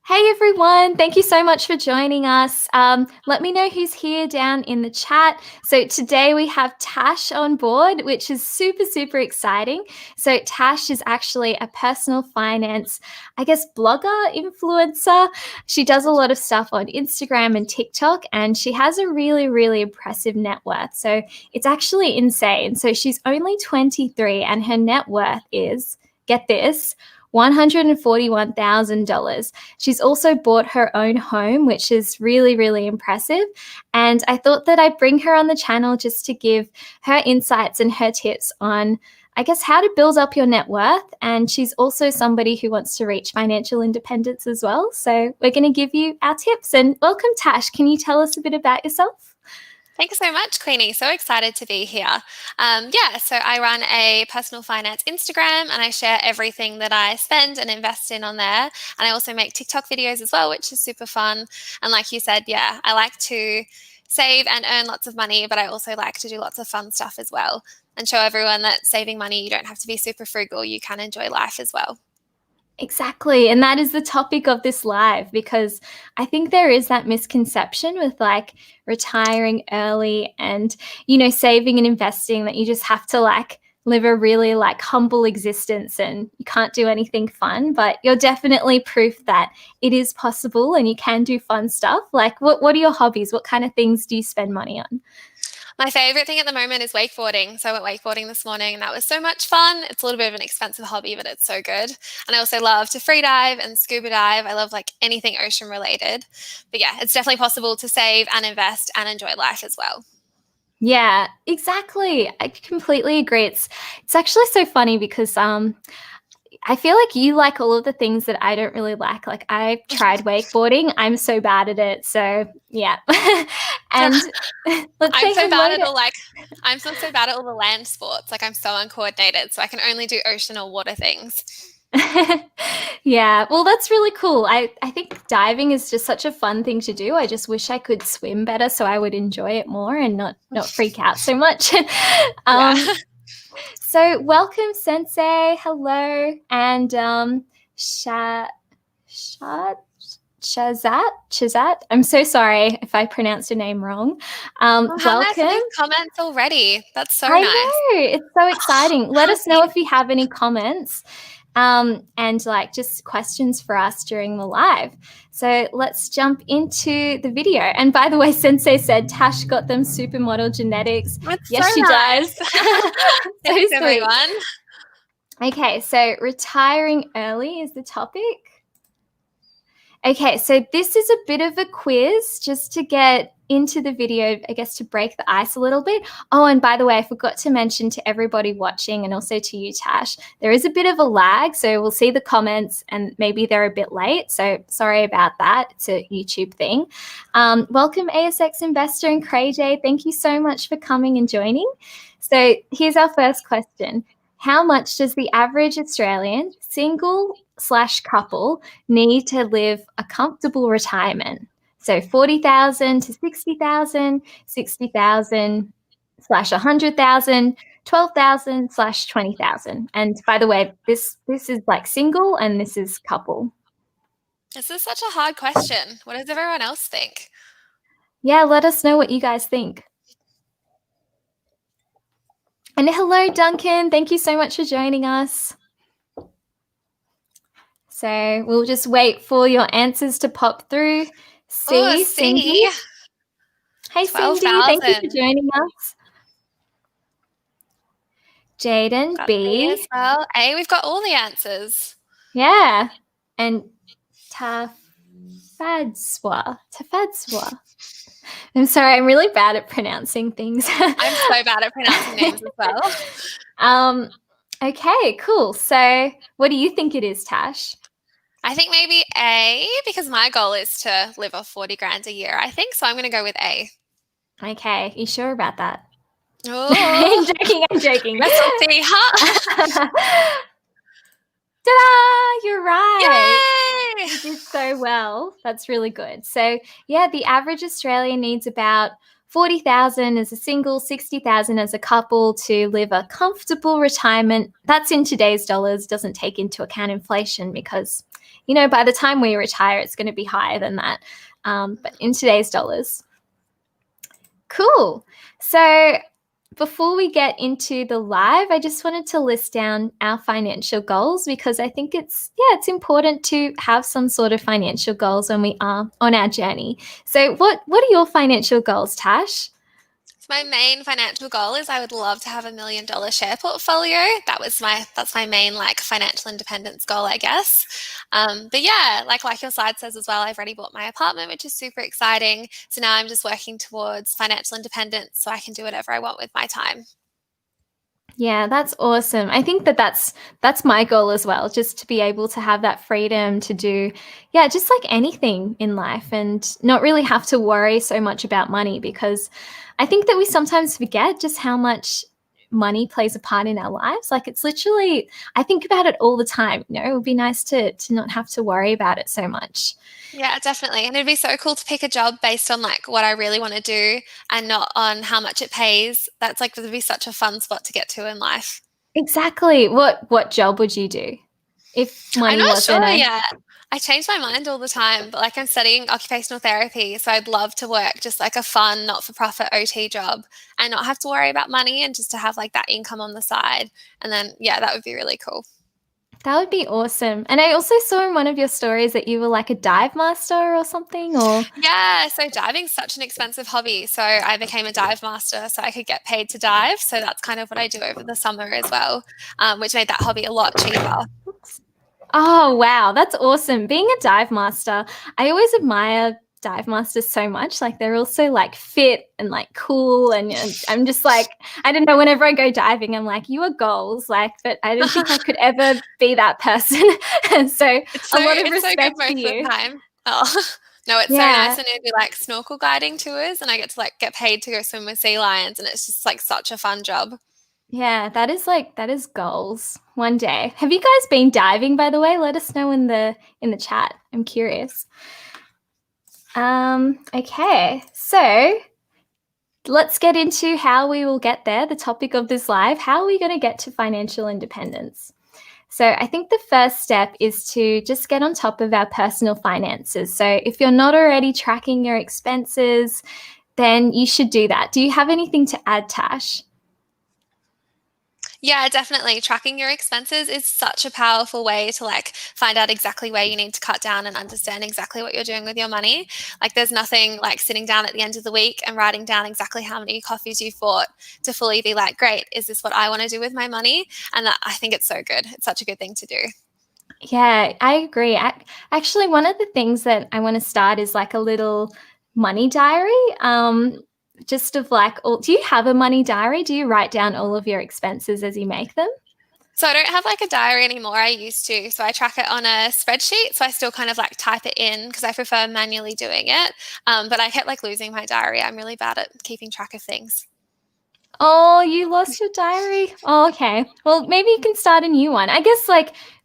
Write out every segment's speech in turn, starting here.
Hey everyone, thank you so much for joining us. Let me know who's here down in the chat. So, today we have Tash on board, which is super, super exciting. So, Tash is actually a personal finance, blogger, influencer. She does a lot of stuff on Instagram and TikTok, and she has a really, really impressive net worth. So, it's actually insane. So, she's only 23, and her net worth is, get this, $141,000. She's also bought her own home, which is really, really impressive. And I thought that I'd bring her on the channel just to give her insights and her tips on, how to build up your net worth. And she's also somebody who wants to reach financial independence as well. So we're going to give you our tips. And welcome, Tash. Can you tell us a bit about yourself? Thanks so much, Queenie. So excited to be here. So I run a personal finance Instagram and I share everything that I spend and invest in on there. And I also make TikTok videos as well, which is super fun. And like you said, I like to save and earn lots of money, but I also like to do lots of fun stuff as well and show everyone that saving money, you don't have to be super frugal. You can enjoy life as well. Exactly. And that is the topic of this live because I think there is that misconception with retiring early and, saving and investing that you just have to live a really humble existence and you can't do anything fun. But you're definitely proof that it is possible and you can do fun stuff. What are your hobbies? What kind of things do you spend money on? My favorite thing at the moment is wakeboarding. So I went wakeboarding this morning and that was so much fun. It's a little bit of an expensive hobby, but it's so good. And I also love to free dive and scuba dive. I love anything ocean related. But yeah, it's definitely possible to save and invest and enjoy life as well. Yeah, exactly. I completely agree. It's actually so funny because I feel like you like all of the things that I don't really like. Like I tried wakeboarding. I'm so bad at it. So yeah. And let's I'm say so hello bad at to I'm so bad at all the land sports. I'm so uncoordinated. So I can only do ocean or water things. Yeah, well, that's really cool. I think diving is just such a fun thing to do. I just wish I could swim better so I would enjoy it more and not freak out so much. Yeah. um, so welcome, Sensei. Hello, and Sha Sha Shazat. I'm so sorry if I pronounced your name wrong. Oh, how nice are Welcome. these comments already? That's so I nice. know it's so exciting. Let us know Happy. if you have any comments. And just questions for us during the live. So let's jump into the video. And by the way, Sensei said Tash got them supermodel genetics. That's so Yes, she does. nice. So Thanks, sweet. everyone. Okay, so retiring early is the topic. Okay, so this is a bit of a quiz just to get into the video, to break the ice a little bit. Oh, and by the way, I forgot to mention to everybody watching and also to you, Tash, there is a bit of a lag. So we'll see the comments and maybe they're a bit late. So sorry about that. It's a YouTube thing. Welcome, ASX Investor and Cray J. Thank you so much for coming and joining. So here's our first question. How much does the average Australian single/couple need to live a comfortable retirement? So 40,000 to 60,000, 60,000 slash 100,000, 12,000 slash 20,000. And by the way, this is single and this is couple. This is such a hard question. What does everyone else think? Yeah, let us know what you guys think. And hello, Duncan. Thank you so much for joining us. So we'll just wait for your answers to pop through. Oh, Cindy. Hey, Cindy. Thank you for 12,000. joining us. Jaden, Got B B. as well. A, we've got all the answers. Yeah. And Tafadswa. I'm sorry, I'm really bad at pronouncing things. I'm so bad at pronouncing names as well. Okay, cool. So what do you think it is, Tash? I think maybe A, because my goal is to live off 40 grand a year, I think. So I'm going to go with A. Okay, you sure about that? Oh, I'm joking. Guess we'll see, huh? Ta-da! You're right. Yay! You did so well. That's really good. So, yeah, the average Australian needs about 40,000 as a single, 60,000 as a couple to live a comfortable retirement. That's in today's dollars, doesn't take into account inflation because, by the time we retire, it's going to be higher than that. But in today's dollars. Cool. So before we get into the live, I just wanted to list down our financial goals because I think it's important to have some sort of financial goals when we are on our journey. So what are your financial goals, Tash? So my main financial goal is I would love to have $1 million share portfolio. That's my main financial independence goal, I guess. But yeah, like your slide says as well, I've already bought my apartment, which is super exciting. So now I'm just working towards financial independence so I can do whatever I want with my time. Yeah, that's awesome. I think that's my goal as well, just to be able to have that freedom to do, just like anything in life and not really have to worry so much about money because I think that we sometimes forget just how much money plays a part in our lives. Like it's literally, I think about it all the time. It would be nice to not have to worry about it so much. Yeah, definitely. And it'd be so cool to pick a job based on what I really want to do and not on how much it pays. That's would be such a fun spot to get to in life. Exactly. What job would you do if I'm money not wasn't sure a yet. I change my mind all the time, but I'm studying occupational therapy, so I'd love to work just a fun, not-for-profit OT job and not have to worry about money and just to have that income on the side. And then, yeah, that would be really cool. That would be awesome. And I also saw in one of your stories that you were like a dive master or something, or Yeah, so diving's such an expensive hobby. So I became a dive master so I could get paid to dive. So that's kind of what I do over the summer as well, which made that hobby a lot cheaper. oh wow, that's awesome. Being a dive master, I always admire dive masters so much. Like they're also fit and cool. And I'm just I don't know, whenever I go diving, I'm like, you are goals. But I don't think I could ever be that person. And so a lot of It's so good respect most for of you. the time. Oh. No, it's so nice, and it'd be snorkel guiding tours, and I get to get paid to go swim with sea lions, and it's just such a fun job. Yeah, that is goals one day. Have you guys been diving, by the way? Let us know in the chat. I'm curious. Okay, so let's get into how we will get there. The topic of this live, how are we going to get to financial independence? So I think the first step is to just get on top of our personal finances. So if you're not already tracking your expenses, then you should do that. Do you have anything to add, Tash? Yeah, definitely. Tracking your expenses is such a powerful way to find out exactly where you need to cut down and understand exactly what you're doing with your money. There's nothing like sitting down at the end of the week and writing down exactly how many coffees you've bought to fully be great, is this what I want to do with my money? And I think it's so good. It's such a good thing to do. Yeah, I agree. Actually, one of the things that I want to start is a little money diary. Just of do you have a money diary? Do you write down all of your expenses as you make them? So I don't have a diary anymore. I used to. So I track it on a spreadsheet. So I still kind of type it in because I prefer manually doing it. But I kept losing my diary. I'm really bad at keeping track of things. Oh, you lost your diary? Oh, okay. Well, maybe you can start a new one. I guess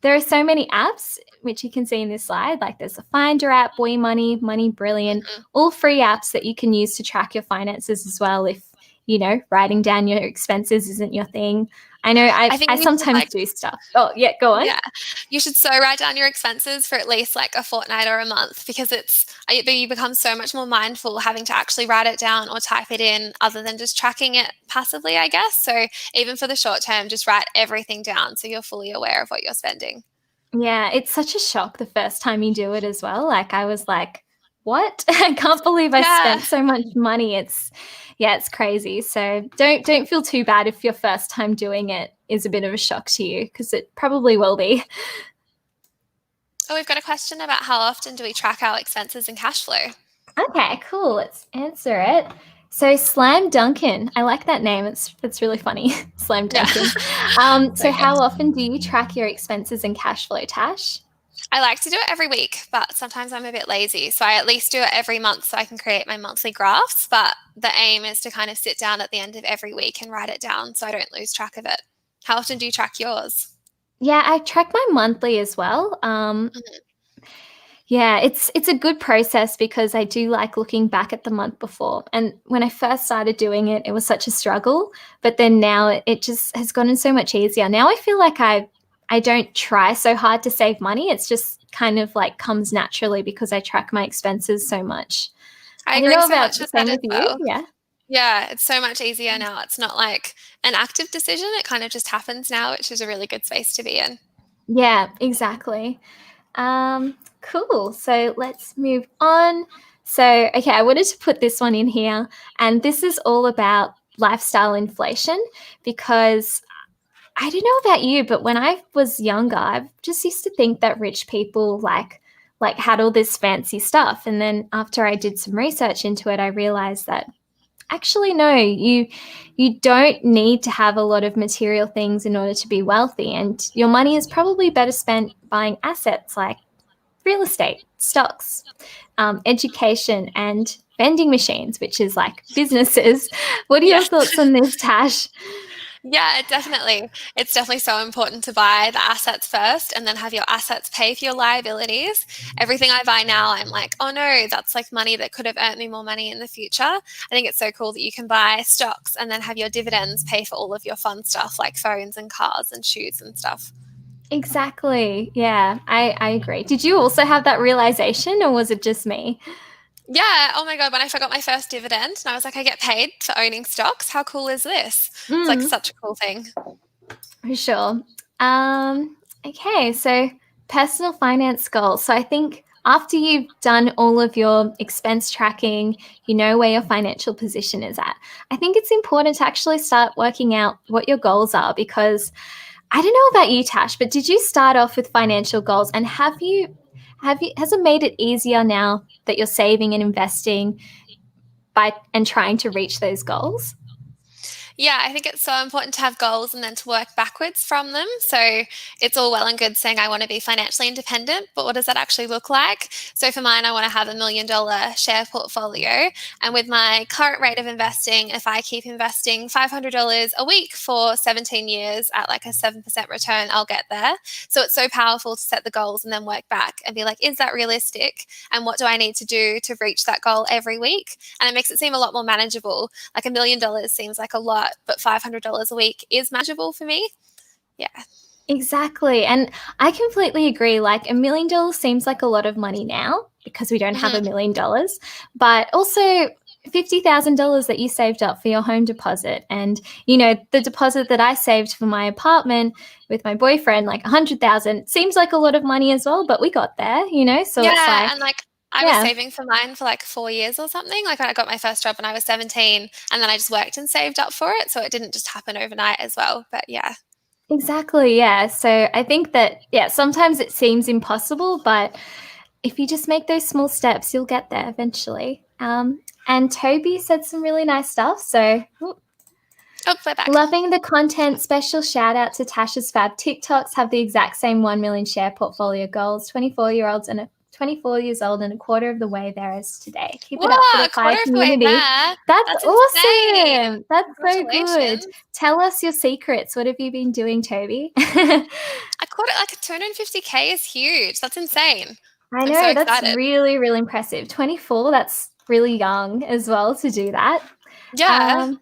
there are so many apps, which you can see in this slide. There's a Finder app, Boy Money, Money Brilliant, all free apps that you can use to track your finances as well if, writing down your expenses isn't your thing. I know I sometimes do stuff. Oh, yeah, go on. Yeah, you should write down your expenses for at least a fortnight or a month because you become so much more mindful having to actually write it down or type it in other than just tracking it passively, I guess. So even for the short term, just write everything down so you're fully aware of what you're spending. Yeah, it's such a shock the first time you do it as well. I was like, what? I can't believe I spent so much money. It's crazy. So don't feel too bad if your first time doing it is a bit of a shock to you because it probably will be. Oh, we've got a question about how often do we track our expenses and cash flow? Okay, cool. Let's answer it. So Slam Duncan, I like that name. It's really funny. Slam Duncan. Yeah. So how often do you track your expenses and cash flow, Tash? I like to do it every week, but sometimes I'm a bit lazy. So I at least do it every month so I can create my monthly graphs. But the aim is to kind of sit down at the end of every week and write it down so I don't lose track of it. How often do you track yours? Yeah, I track my monthly as well. Yeah, it's a good process because I do like looking back at the month before. And when I first started doing it, it was such a struggle, but then now it just has gotten so much easier. Now I feel like I don't try so hard to save money. It's just kind of like comes naturally because I track my expenses so much. I I don't agree know so about much the with that same as with you. well. Yeah. Yeah, it's so much easier now. It's not like an active decision. It kind of just happens now, which is a really good space to be in. Yeah, exactly. Cool. So let's move on. So, okay, I wanted to put this one in here, and this is all about lifestyle inflation because I don't know about you, but when I was younger, I just used to think that rich people like had all this fancy stuff. And then after I did some research into it, I realized that actually no, you don't need to have a lot of material things in order to be wealthy, and your money is probably better spent buying assets like real estate, stocks, education, and vending machines, which is like businesses. What are your Yes. thoughts on this, Tash? Yeah, definitely. It's definitely so important to buy the assets first and then have your assets pay for your liabilities. Everything I buy now, I'm like, oh no, that's like money that could have earned me more money in the future. I think it's so cool that you can buy stocks and then have your dividends pay for all of your fun stuff like phones and cars and shoes and stuff. Exactly. Yeah, I agree. Did you also have that realization, or was it just me? Yeah. Oh my God. When I got my first dividend and I was like, I get paid for owning stocks. How cool is this? It's like Mm, such a cool thing. for sure. Okay, so personal finance goals. So I think after you've done all of your expense tracking, you know where your financial position is at. I think it's important to actually start working out what your goals are because I don't know about you, Tash, but did you start off with financial goals, and have you has it made it easier now that you're saving and investing by and trying to reach those goals? Yeah, I think it's so important to have goals and then to work backwards from them. So it's all well and good saying I want to be financially independent, but what does that actually look like? So for mine, I want to have $1 million share portfolio. And with my current rate of investing, if I keep investing $500 a week for 17 years at like a 7% return, I'll get there. So it's so powerful to set the goals and then work back and be like, is that realistic? And what do I need to do to reach that goal every week? And it makes it seem a lot more manageable. Like $1 million seems like a lot, but $500 a week is manageable for me. Yeah. Exactly. And I completely agree. Like $1 million seems like a lot of money now because we don't have Hmm. $1 million, but also $50,000 that you saved up for your home deposit. And, the deposit that I saved for my apartment with my boyfriend, like 100,000, seems like a lot of money as well, but we got there. So it's Yeah. like, And like, I was yeah, saving for mine for like 4 years or something. Like I got my first job when I was 17 and then I just worked and saved up for it. So it didn't just happen overnight as well. But yeah. exactly. Yeah. So I think that, yeah, sometimes it seems impossible, but if you just make those small steps, you'll get there eventually. And Toby said some really nice stuff. So Oh, we're back. loving the content. Special shout out to Tasha's Fab TikToks have the exact same 1 million share portfolio goals. 24 years old and a quarter of the way there as today. Keep it up for Whoa, the a quarter fire of the way community. there. That's That's insane. awesome. That's so good. Congratulations. Tell us your secrets. What have you been doing, Toby? A quarter, like 250K is huge. That's insane. I I'm so know, that's excited. really, really impressive. 24, that's really young as well to do that. Yeah. Um,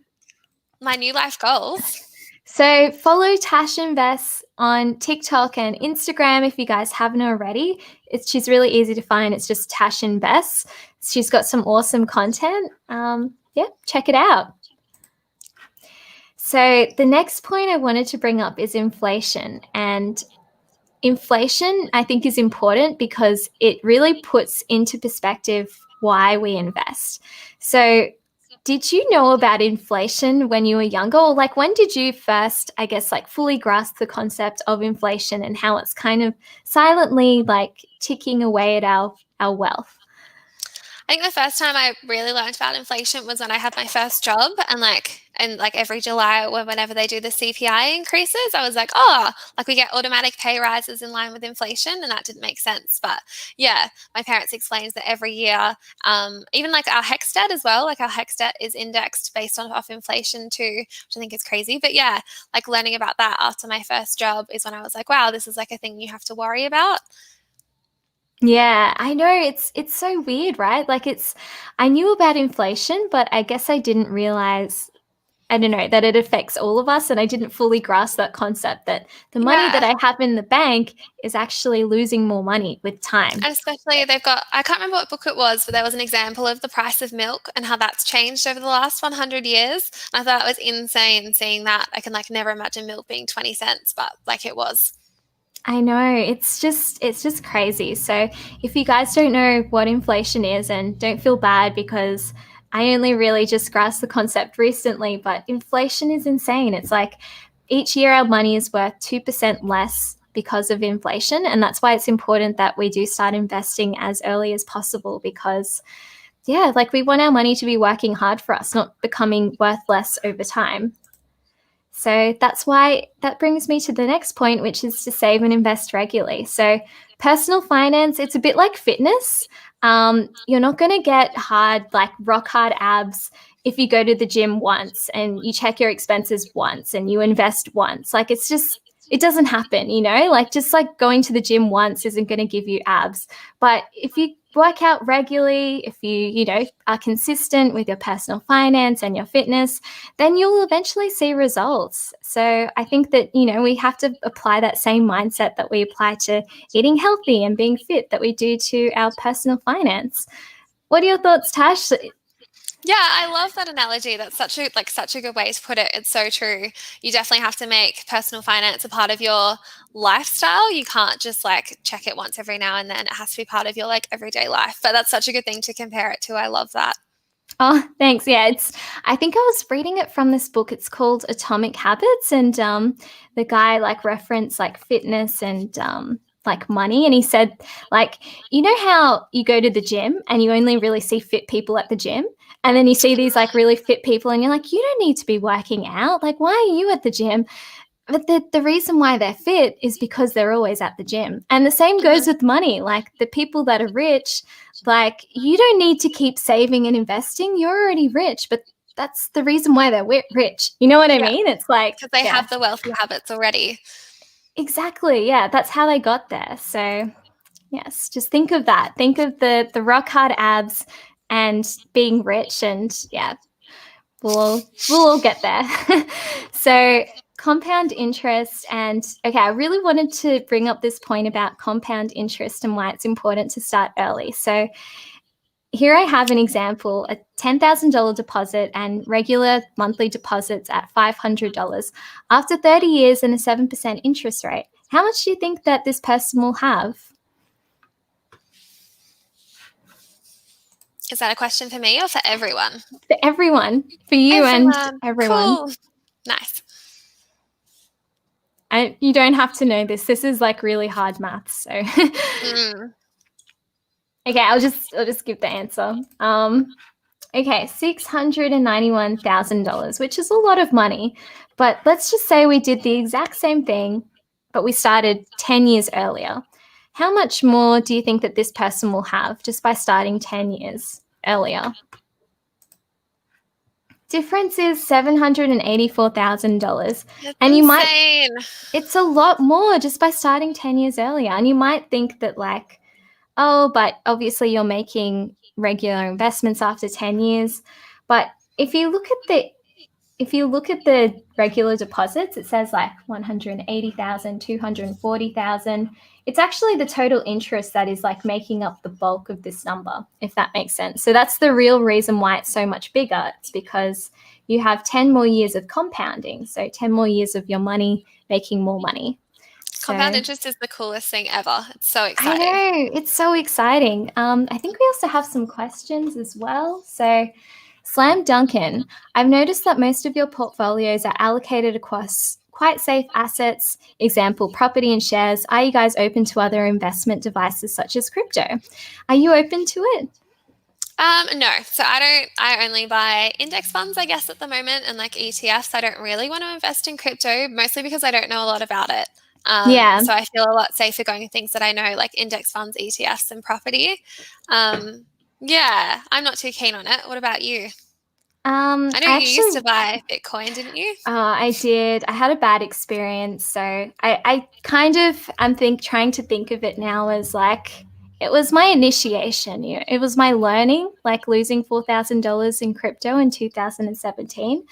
My new life goals. so follow Tash Invest on TikTok and Instagram if you guys haven't already. She's really easy to find. It's just Tash Invest. She's got some awesome content. Yeah, check it out. So the next point I wanted to bring up is inflation. And inflation, I think, is important because it really puts into perspective why we invest. So, did you know about inflation when you were younger? Or, like, when did you first, I guess, like, fully grasp the concept of inflation and how it's kind of silently, like, ticking away at our wealth? I think the first time I really learned about inflation was when I had my first job and like every July or whenever they do the CPI increases, I was like, oh, like we get automatic pay rises in line with inflation, and that didn't make sense. But yeah, my parents explained that every year, even like our HEX debt as well, like our HEX debt is indexed based on off inflation too, which I think is crazy. But yeah, like learning about that after my first job is when I was like, wow, this is like a thing you have to worry about. Yeah, I know it's so weird, right? Like I knew about inflation, but I guess I didn't realize, I don't know, that it affects all of us, and I didn't fully grasp that concept that the money that Yeah. I have in the bank is actually losing more money with time. And especially they've got, I can't remember what book it was, but there was an example of the price of milk and how that's changed over the last 100 years. And I thought it was insane seeing that. I can like never imagine milk being 20 cents, but like it was. I know, it's just crazy. So if you guys don't know what inflation is, and don't feel bad because I only really just grasped the concept recently, but inflation is insane. It's like each year our money is worth 2% less because of inflation, and that's why it's important that we do start investing as early as possible, because yeah, like we want our money to be working hard for us, not becoming worth less over time. So that's why that brings me to the next point, which is to save and invest regularly. So, personal finance, it's a bit like fitness. You're not going to get hard, like rock hard abs if you go to the gym once and you check your expenses once and you invest once. Like, it's just, it doesn't happen, like just like going to the gym once isn't going to give you abs. But if you work out regularly, if you are consistent with your personal finance and your fitness, then you'll eventually see results. So I think that, we have to apply that same mindset that we apply to eating healthy and being fit that we do to our personal finance. What are your thoughts, Tash? Yeah, I love that analogy. That's such a good way to put it. It's so true. You definitely have to make personal finance a part of your lifestyle. You can't just like check it once every now and then. It has to be part of your like everyday life. But that's such a good thing to compare it to. I love that. Oh, thanks. Yeah, I think I was reading it from this book. It's called Atomic Habits, and the guy like referenced like fitness and like money, and he said like, how you go to the gym and you only really see fit people at the gym, and then you see these like really fit people, and you're like, you don't need to be working out. Like, why are you at the gym? But the reason why they're fit is because they're always at the gym. And the same goes Mhm. with money. Like the people that are rich, like you don't need to keep saving and investing. You're already rich, but that's the reason why they're rich. You know what I Yeah, mean? It's like, because they yeah, have the wealthy habits already. exactly. Yeah, that's how they got there. So, yes, just think of that. Think of the rock hard abs and being rich, and yeah, we'll all get there. So compound interest, and okay, I really wanted to bring up this point about compound interest and why it's important to start early. So here I have an example: a $10,000 deposit and regular monthly deposits at $500 after 30 years and a 7% interest rate. How much do you think that this person will have? Is that a question for me or for everyone? For everyone, for you and Everyone. everyone. Cool. Nice. And you don't have to know this. This is like really hard maths. So Mm. okay, I'll just give the answer. Okay, $691,000, which is a lot of money. But let's just say we did the exact same thing, but we started 10 years earlier. How much more do you think that this person will have just by starting 10 years earlier? Difference is $784,000. That's And insane. it's a lot more just by starting 10 years earlier. And you might think that, like, oh, but obviously you're making regular investments after 10 years. But if you look at the regular deposits, it says like 180,000, 240,000. It's actually the total interest that is like making up the bulk of this number, if that makes sense. So that's the real reason why it's so much bigger. It's because you have 10 more years of compounding. So 10 more years of your money making more money. Compound So interest is the coolest thing ever. It's so I exciting. know, it's so exciting. I think we also have some questions as well. So, Slam Duncan, I've noticed that most of your portfolios are allocated across quite safe assets, example, property and shares. Are you guys open to other investment devices such as crypto? Are you open to it? No. So I only buy index funds, I guess, at the moment, and like ETFs. I don't really want to invest in crypto, mostly because I don't know a lot about it. Yeah. So I feel a lot safer going with things that I know, like index funds, ETFs, and property. Yeah, I'm not too keen on it. What about you? I know I you used actually to buy Bitcoin, didn't you? I did. I had a bad experience, so I kind of am trying to think of it now as like It was my initiation. It was my learning, like losing $4,000 in crypto in 2017.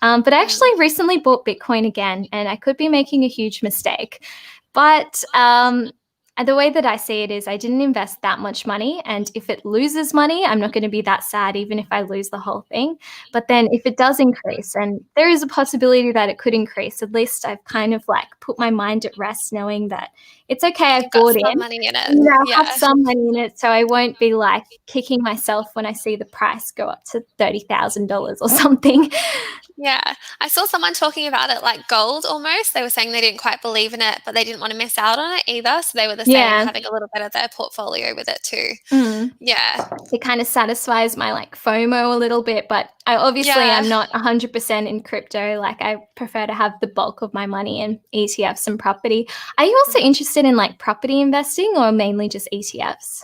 But I actually recently bought Bitcoin again, and I could be making a huge mistake. But the way that I see it is I didn't invest that much money. And if it loses money, I'm not going to be that sad, even if I lose the whole thing. But then if it does increase, and there is a possibility that it could increase, at least I've kind of like put my mind at rest knowing that it's okay, I've You've got bought some in. money in it. I have some money in it, so I won't be like kicking myself when I see the price go up to $30,000 or something. Yeah. I saw someone talking about it like gold almost. They were saying they didn't quite believe in it, but they didn't want to miss out on it either. So they were the same, Yeah. having a little bit of their portfolio with it too. Mm. Yeah. It kind of satisfies my like FOMO a little bit, but I'm not 100% in crypto. Like I prefer to have the bulk of my money in ETFs and property. Are you also interested in like property investing or mainly just ETFs?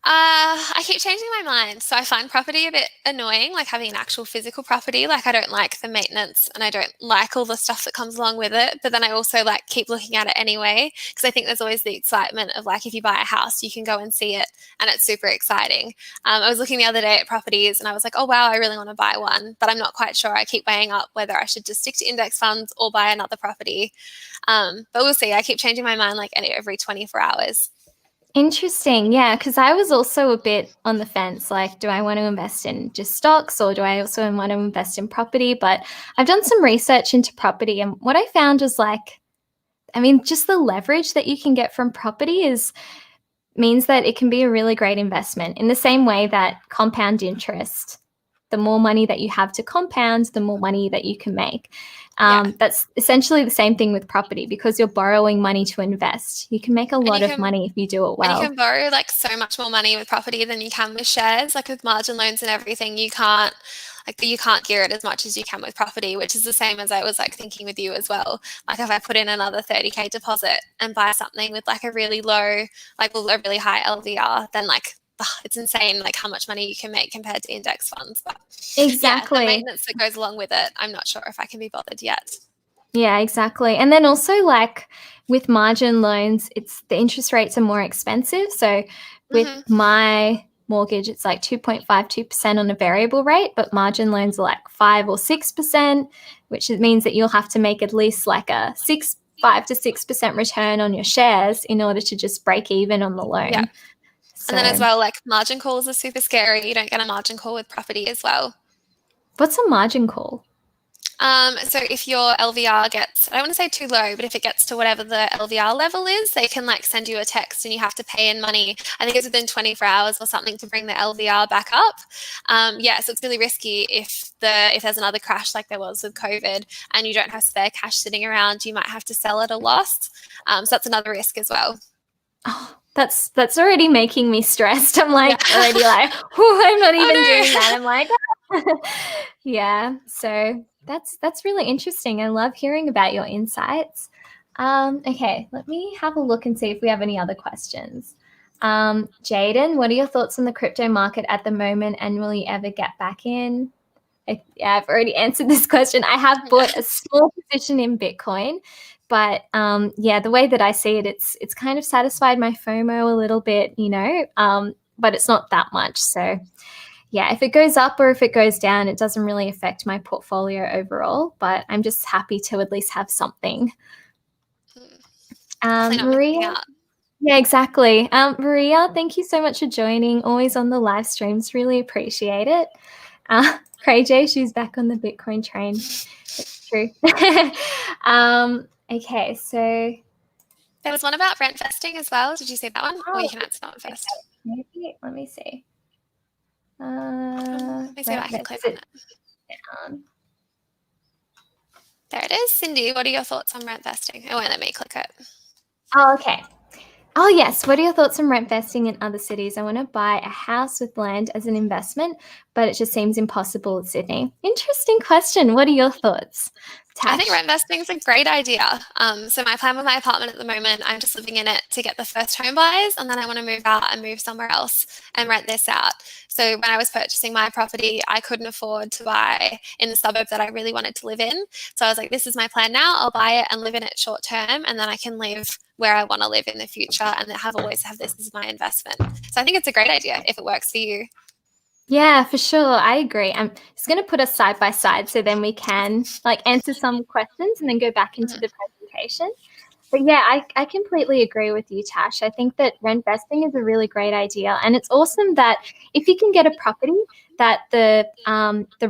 I keep changing my mind. So I find property a bit annoying, like having an actual physical property. Like I don't like the maintenance and I don't like all the stuff that comes along with it. But then I also like keep looking at it anyway, because I think there's always the excitement of like if you buy a house, you can go and see it and it's super exciting. I was looking the other day at properties and I was like, oh wow, I really want to buy one, but I'm not quite sure. I keep weighing up whether I should just stick to index funds or buy another property. But we'll see. I keep changing my mind like every 24 hours. Interesting. Yeah, because I was also a bit on the fence. Like, do I want to invest in just stocks or do I also want to invest in property? But I've done some research into property, and what I found was like, just the leverage that you can get from property means that it can be a really great investment in the same way that compound interest, the more money that you have to compound, the more money that you can make. That's essentially the same thing with property because you're borrowing money to invest. You can make a lot of money if you do it well. And you can borrow like so much more money with property than you can with shares. Like with margin loans and everything, you can't gear it as much as you can with property, which is the same as I was like thinking with you as well. Like if I put in another 30K deposit and buy something with like a really low, like a really high LVR, then like it's insane like how much money you can make compared to index funds. But exactly. the maintenance that goes along with it, I'm not sure if I can be bothered yet. Yeah, exactly. And then also like with margin loans, the interest rates are more expensive. So with my mortgage, it's like 2.52% on a variable rate, but margin loans are like 5 or 6%, which means that you'll have to make at least like a 5 to 6% return on your shares in order to just break even on the loan. Yeah. So. And then as well, like margin calls are super scary. You don't get a margin call with property as well. What's a margin call? So if your LVR gets, I don't want to say too low, but if it gets to whatever the LVR level is, they can like send you a text and you have to pay in money. I think it's within 24 hours or something to bring the LVR back up. So it's really risky if there's another crash like there was with COVID and you don't have spare cash sitting around, you might have to sell at a loss. So that's another risk as well. Oh, that's already making me stressed. I'm like already like, I'm not even doing that. I'm like, yeah. So that's really interesting. I love hearing about your insights. Okay, let me have a look and see if we have any other questions. Jaden, what are your thoughts on the crypto market at the moment, and will you ever get back in? I've already answered this question. I have bought a small position in Bitcoin, but the way that I see it, it's kind of satisfied my FOMO a little bit, but it's not that much. So yeah, if it goes up or if it goes down, it doesn't really affect my portfolio overall, but I'm just happy to at least have something. Maria? Yeah, exactly. Maria, thank you so much for joining. Always on the live streams. Really appreciate it. Cray J, she's back on the Bitcoin train. It's true. Okay, so there was one about rent vesting as well. Did you see that one? Or you can answer that one first. Okay. Maybe, let me see. Let me see if I can click on it. Down. There it is. Cindy, what are your thoughts on rent vesting? It won't let me click it. Oh, okay. Oh, yes. What are your thoughts on rent vesting in other cities? I want to buy a house with land as an investment, but it just seems impossible in Sydney. Interesting question. What are your thoughts? I think Tash? rent investing is a great idea. So my plan with my apartment at the moment, I'm just living in it to get the first home buyers, and then I want to move out and move somewhere else and rent this out. So when I was purchasing my property, I couldn't afford to buy in the suburb that I really wanted to live in. So I was like, this is my plan now. I'll buy it and live in it short term, and then I can live where I want to live in the future and always have this as my investment. So I think it's a great idea if it works for you. Yeah, for sure. I agree. I'm just going to put us side by side so then we can like answer some questions and then go back into the presentation. But yeah, I completely agree with you, Tash. I think that rent vesting is a really great idea. And it's awesome that if you can get a property that the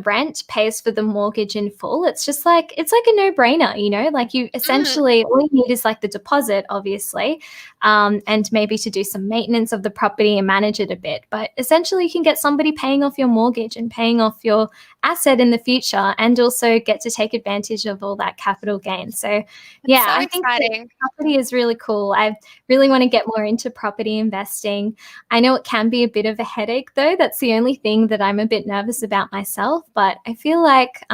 rent pays for the mortgage in full, it's like a no-brainer, you know, like you essentially all you need is like the deposit, obviously, and maybe to do some maintenance of the property and manage it a bit. But essentially you can get somebody paying off your mortgage and paying off your asset in the future and also get to take advantage of all that capital gain. So yeah, So I think that exciting. property is really cool. I really want to get more into property investing. I know it can be a bit of a headache, though. That's the only thing that I'm a bit nervous about myself. But I feel like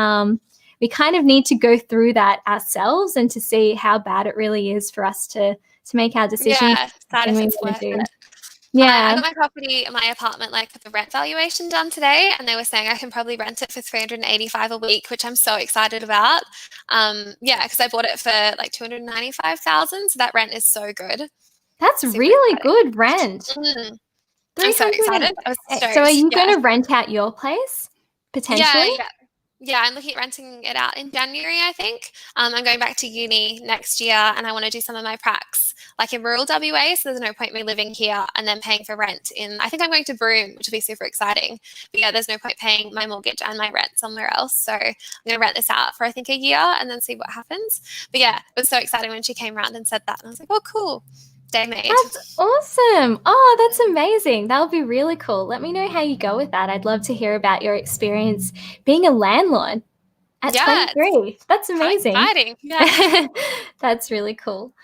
we kind of need to go through that ourselves and to see how bad it really is for us to make our decisions Yeah, decide when if we it's want worth to do. it. I Yeah, got my apartment, like the rent valuation done today, and they were saying I can probably rent it for 385 a week, which I'm so excited about. Yeah, because I bought it for like 295,000, so that rent is so good. that's Super really exciting. good rent. I'm so 300 excited. I was So are stoked. you going Yeah. to rent out your place Yeah, potentially? yeah. Yeah, I'm looking at renting it out in January, I think. I'm going back to uni next year and I want to do some of my pracs like in rural WA. So there's no point me living here and then paying for rent I think I'm going to Broome, which will be super exciting. But yeah, there's no point paying my mortgage and my rent somewhere else. So I'm going to rent this out for I think a year and then see what happens. But yeah, it was so exciting when she came around and said that. And I was like, oh, cool. Day made. That's awesome. Oh, that's amazing. That would be really cool. Let me know how you go with that. I'd love to hear about your experience being a landlord at Yeah, it's 23. That's how amazing. exciting. Yeah. That's really cool.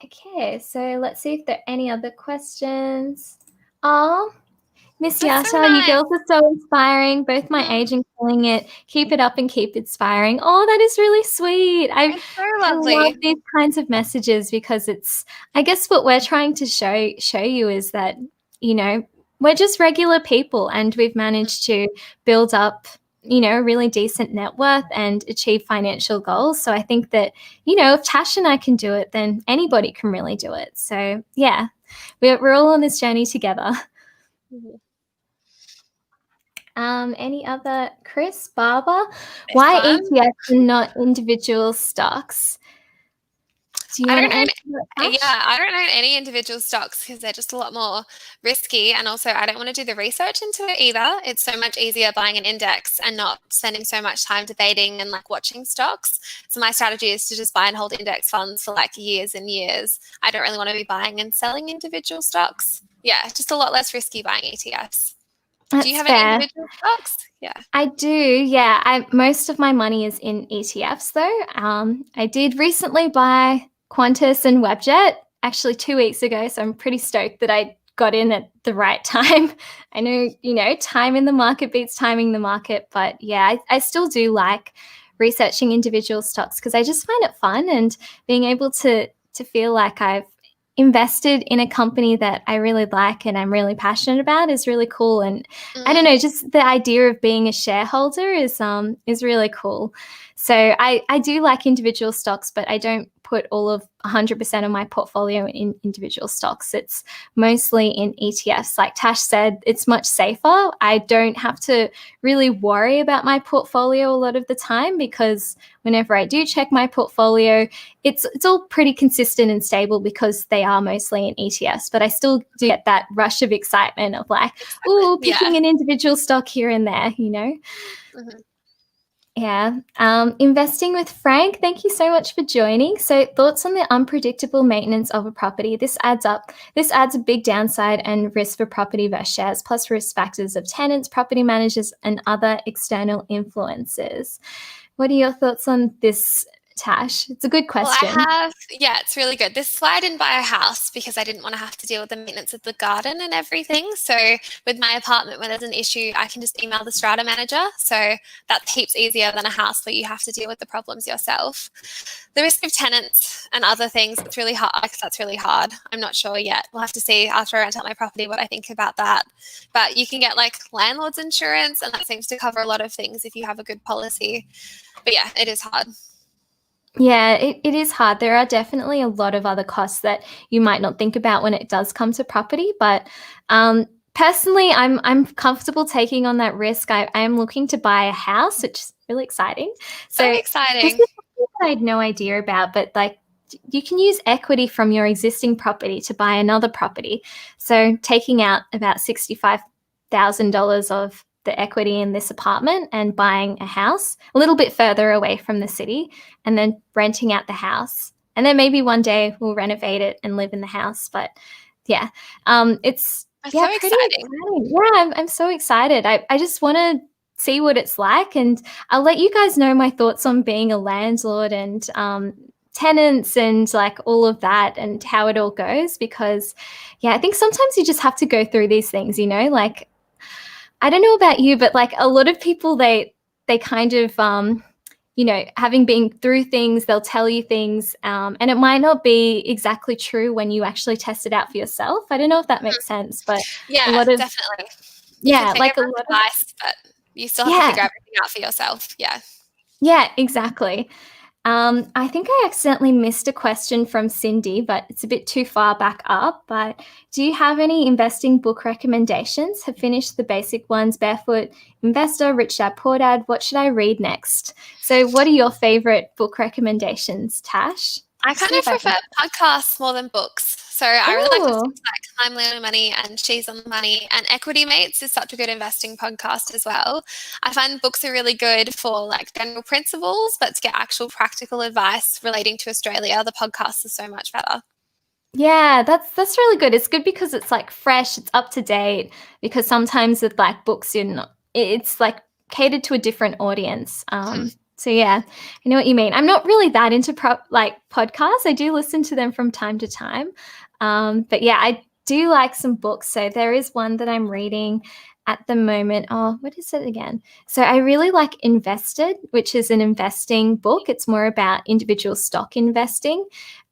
Okay, so let's see if there are any other questions. Oh, Miss That's so Yasha, you nice. girls are so inspiring. Both my age and killing it. Keep it up and keep inspiring. Oh, that is really sweet. It's so I love lovely. these kinds of messages because I guess what we're trying to show you is that, you know, we're just regular people and we've managed to build up, you know, a really decent net worth and achieve financial goals. So I think that, you know, if Tash and I can do it, then anybody can really do it. So yeah, we're all on this journey together. Any other, Chris, Barbara? This Why one. ETFs and not individual stocks? Do you I want don't to own, answer that, yeah, Tash? I don't own any individual stocks because they're just a lot more risky. And also, I don't want to do the research into it either. It's so much easier buying an index and not spending so much time debating and like watching stocks. So, my strategy is to just buy and hold index funds for like years and years. I don't really want to be buying and selling individual stocks. Yeah, just a lot less risky buying ETFs. Do you That's have any fair. individual stocks? Yeah. I do, yeah. Most of my money is in ETFs though. I did recently buy Qantas and Webjet actually 2 weeks ago, so I'm pretty stoked that I got in at the right time. I know, you know, time in the market beats timing the market, but yeah, I still do like researching individual stocks because I just find it fun and being able to feel like I've invested in a company that I really like and I'm really passionate about is really cool. And I don't know, just the idea of being a shareholder is really cool. So I do like individual stocks, but I don't put all of 100% of my portfolio in individual stocks. It's mostly in ETFs. Like Tash said, it's much safer. I don't have to really worry about my portfolio a lot of the time because whenever I do check my portfolio, it's all pretty consistent and stable because they are mostly in ETFs. But I still do get that rush of excitement of like, ooh, Yeah. picking an individual stock here and there, you know? Mhm. Yeah. Investing with Frank, thank you so much for joining. So, thoughts on the unpredictable maintenance of a property. This adds up. This adds a big downside and risk for property versus shares, plus risk factors of tenants, property managers, and other external influences. What are your thoughts on this, Tash? It's a good Well, question. it's really good. This is why I didn't buy a house, because I didn't want to have to deal with the maintenance of the garden and everything. So with my apartment, when there's an issue, I can just email the strata manager. So that's heaps easier than a house where you have to deal with the problems yourself. The risk of tenants and other things, it's really hard. That's really hard. I'm not sure yet. We'll have to see after I rent out my property what I think about that. But you can get like landlord's insurance, and that seems to cover a lot of things if you have a good policy. But yeah, it is hard. Yeah, it is hard. There are definitely a lot of other costs that you might not think about when it does come to property. But personally, I'm comfortable taking on that risk. I am looking to buy a house, which is really exciting. So So this exciting. is something that I had no idea about, but like you can use equity from your existing property to buy another property. So taking out about $65,000 of the equity in this apartment and buying a house a little bit further away from the city and then renting out the house. And then maybe one day we'll renovate it and live in the house. But yeah, it's That's so pretty exciting. Yeah, I'm so excited. I just want to see what it's like, and I'll let you guys know my thoughts on being a landlord and tenants and like all of that and how it all goes, because I think sometimes you just have to go through these things, like I don't know about you, but like a lot of people, they kind of, having been through things, they'll tell you things, and it might not be exactly true when you actually test it out for yourself. I don't know if that makes sense, but a Yeah, lot of, definitely. You can take like a everyone's lot of, advice, but you still have to yeah, figure everything out for yourself. Yeah. yeah, exactly. I think I accidentally missed a question from Cindy, but it's a bit too far back up. But do you have any investing book recommendations? Have finished the basic ones: Barefoot Investor, Rich Dad Poor Dad. What should I read next? So, what are your favorite book recommendations, Tash? I kind See of if I prefer can. podcasts more than books. So I really like Oh, listening to like I'm Learning Money and She's on the Money, and Equity Mates is such a good investing podcast as well. I find books are really good for like general principles, but to get actual practical advice relating to Australia, the podcast is so much better. yeah, that's really good. It's good because it's like fresh, it's up to date. Because sometimes with like books, it's like catered to a different audience. So yeah, I know what you mean. I'm not really that into like podcasts. I do listen to them from time to time, but yeah, I do like some books. So there is one that I'm reading at the moment. Oh, what is it again? So I really like Invested, which is an investing book. It's more about individual stock investing.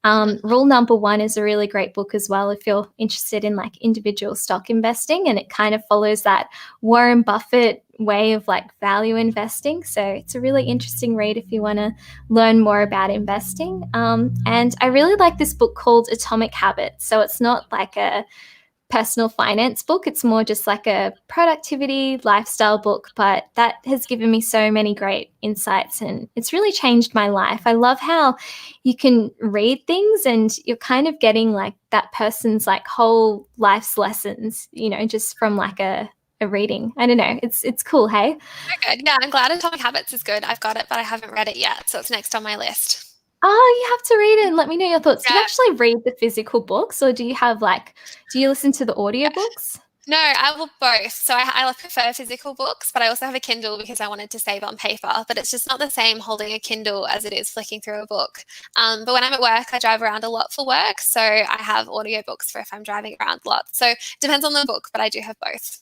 Rule Number One is a really great book as well if you're interested in like individual stock investing, and it kind of follows that Warren Buffett way of like value investing. So it's a really interesting read if you want to learn more about investing. And I really like this book called Atomic Habits. So it's not like a personal finance book. It's more just like a productivity lifestyle book, but that has given me so many great insights and it's really changed my life. I love how you can read things and you're kind of getting like that person's like whole life's lessons, just from like a reading. I don't know. It's cool, hey? So good. Yeah, I'm glad Atomic Habits is good. I've got it, but I haven't read it yet, so it's next on my list. Oh, you have to read it and let me know your thoughts. Do you Yeah. actually read the physical books or do you listen to the audiobooks? No, I will both. So I prefer physical books, but I also have a Kindle because I wanted to save on paper. But it's just not the same holding a Kindle as it is flicking through a book. But when I'm at work, I drive around a lot for work. So I have audiobooks for if I'm driving around a lot. So it depends on the book, but I do have both.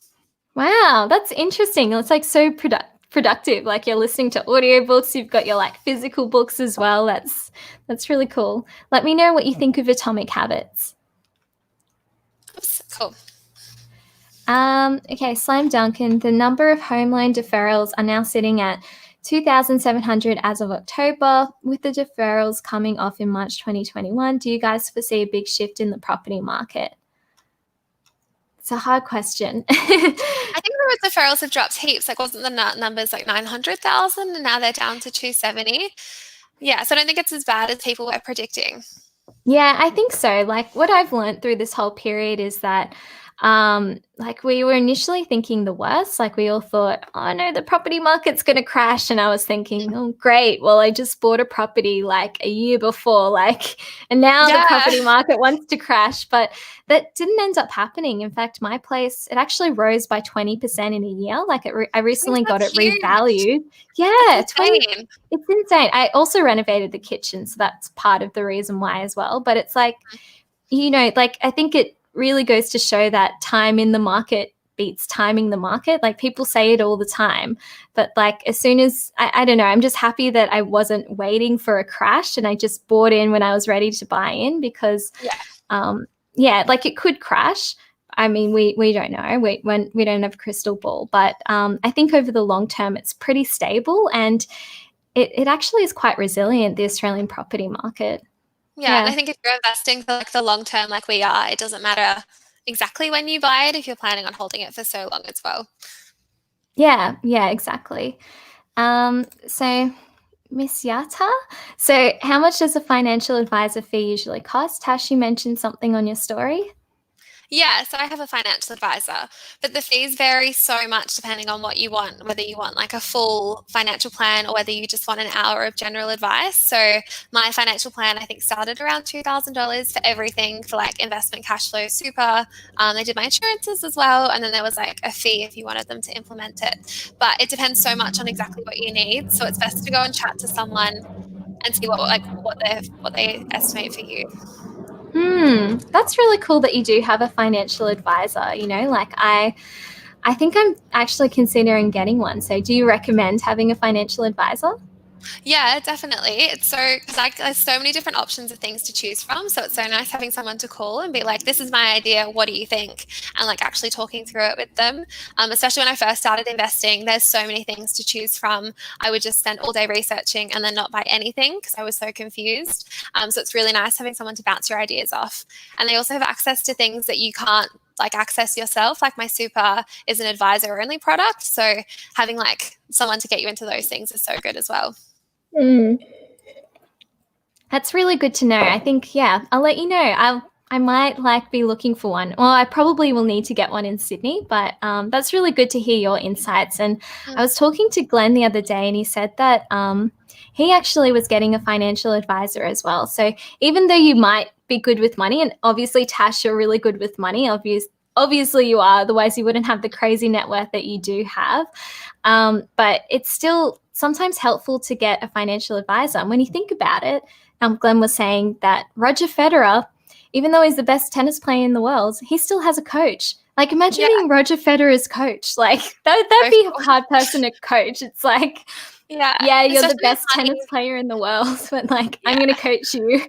Wow, that's interesting. It's like so productive. Like you're listening to audiobooks, you've got your like physical books as well. That's really cool. Let me know what you think of Atomic Habits. Oops, cool. Okay, Slam Duncan. The number of home loan deferrals are now sitting at 2,700 as of October, with the deferrals coming off in March 2021. Do you guys foresee a big shift in the property market? It's a hard question. I think the deferrals have dropped heaps. Like, wasn't the numbers like 900,000 and now they're down to 270? Yeah, so I don't think it's as bad as people were predicting. Yeah, I think so. Like what I've learned through this whole period is that Like we were initially thinking the worst. Like we all thought, oh no, the property market's going to crash. And I was thinking, oh great, well I just bought a property like a year before, like, and now the Yeah. property market wants to crash. But that didn't end up happening. In fact, my place, it actually rose by 20% in a year. Like I recently got That's it huge. revalued. Yeah, That's 20. insane. It's insane. I also renovated the kitchen, so that's part of the reason why as well. But it's like, like I think it really goes to show that time in the market beats timing the market. Like people say it all the time, but like as soon as I don't know, I'm just happy that I wasn't waiting for a crash and I just bought in when I was ready to buy in because, like it could crash. I mean, we don't know. We don't have a crystal ball, but I think over the long term, it's pretty stable and it actually is quite resilient, the Australian property market. Yeah, and I think if you're investing for like the long term like we are, it doesn't matter exactly when you buy it if you're planning on holding it for so long as well. Yeah, exactly. So Miss Yata, so how much does a financial advisor fee usually cost? Tash, you mentioned something on your story. Yeah, so I have a financial advisor, but the fees vary so much depending on what you want, whether you want like a full financial plan or whether you just want an hour of general advice. So my financial plan, I think, started around $2,000 for everything for like investment, cash flow, super. They did my insurances as well, and then there was like a fee if you wanted them to implement it. But it depends so much on exactly what you need. So it's best to go and chat to someone and see what they estimate for you. That's really cool that you do have a financial advisor, like I think I'm actually considering getting one. So do you recommend having a financial advisor? Yeah, definitely. It's so because like there's so many different options of things to choose from. So it's so nice having someone to call and be like, "This is my idea. What do you think?" And like actually talking through it with them. Especially when I first started investing, there's so many things to choose from. I would just spend all day researching and then not buy anything because I was so confused. So it's really nice having someone to bounce your ideas off. And they also have access to things that you can't like access yourself. Like my super is an advisor only product, so having like someone to get you into those things is so good as well. That's really good to know. I think, I'll let you know. I might like be looking for one. Well, I probably will need to get one in Sydney, but that's really good to hear your insights. And I was talking to Glenn the other day, and he said that he actually was getting a financial advisor as well. So even though you might be good with money, and obviously Tash, you're really good with money, obviously you are, otherwise you wouldn't have the crazy net worth that you do have. But it's still sometimes helpful to get a financial advisor. And when you think about it, Glenn was saying that Roger Federer, even though he's the best tennis player in the world, he still has a coach. Like imagine being Roger Federer's coach. Like that'd be a hard person to coach. It's like, you're the best tennis player in the world, but like I'm going to coach you.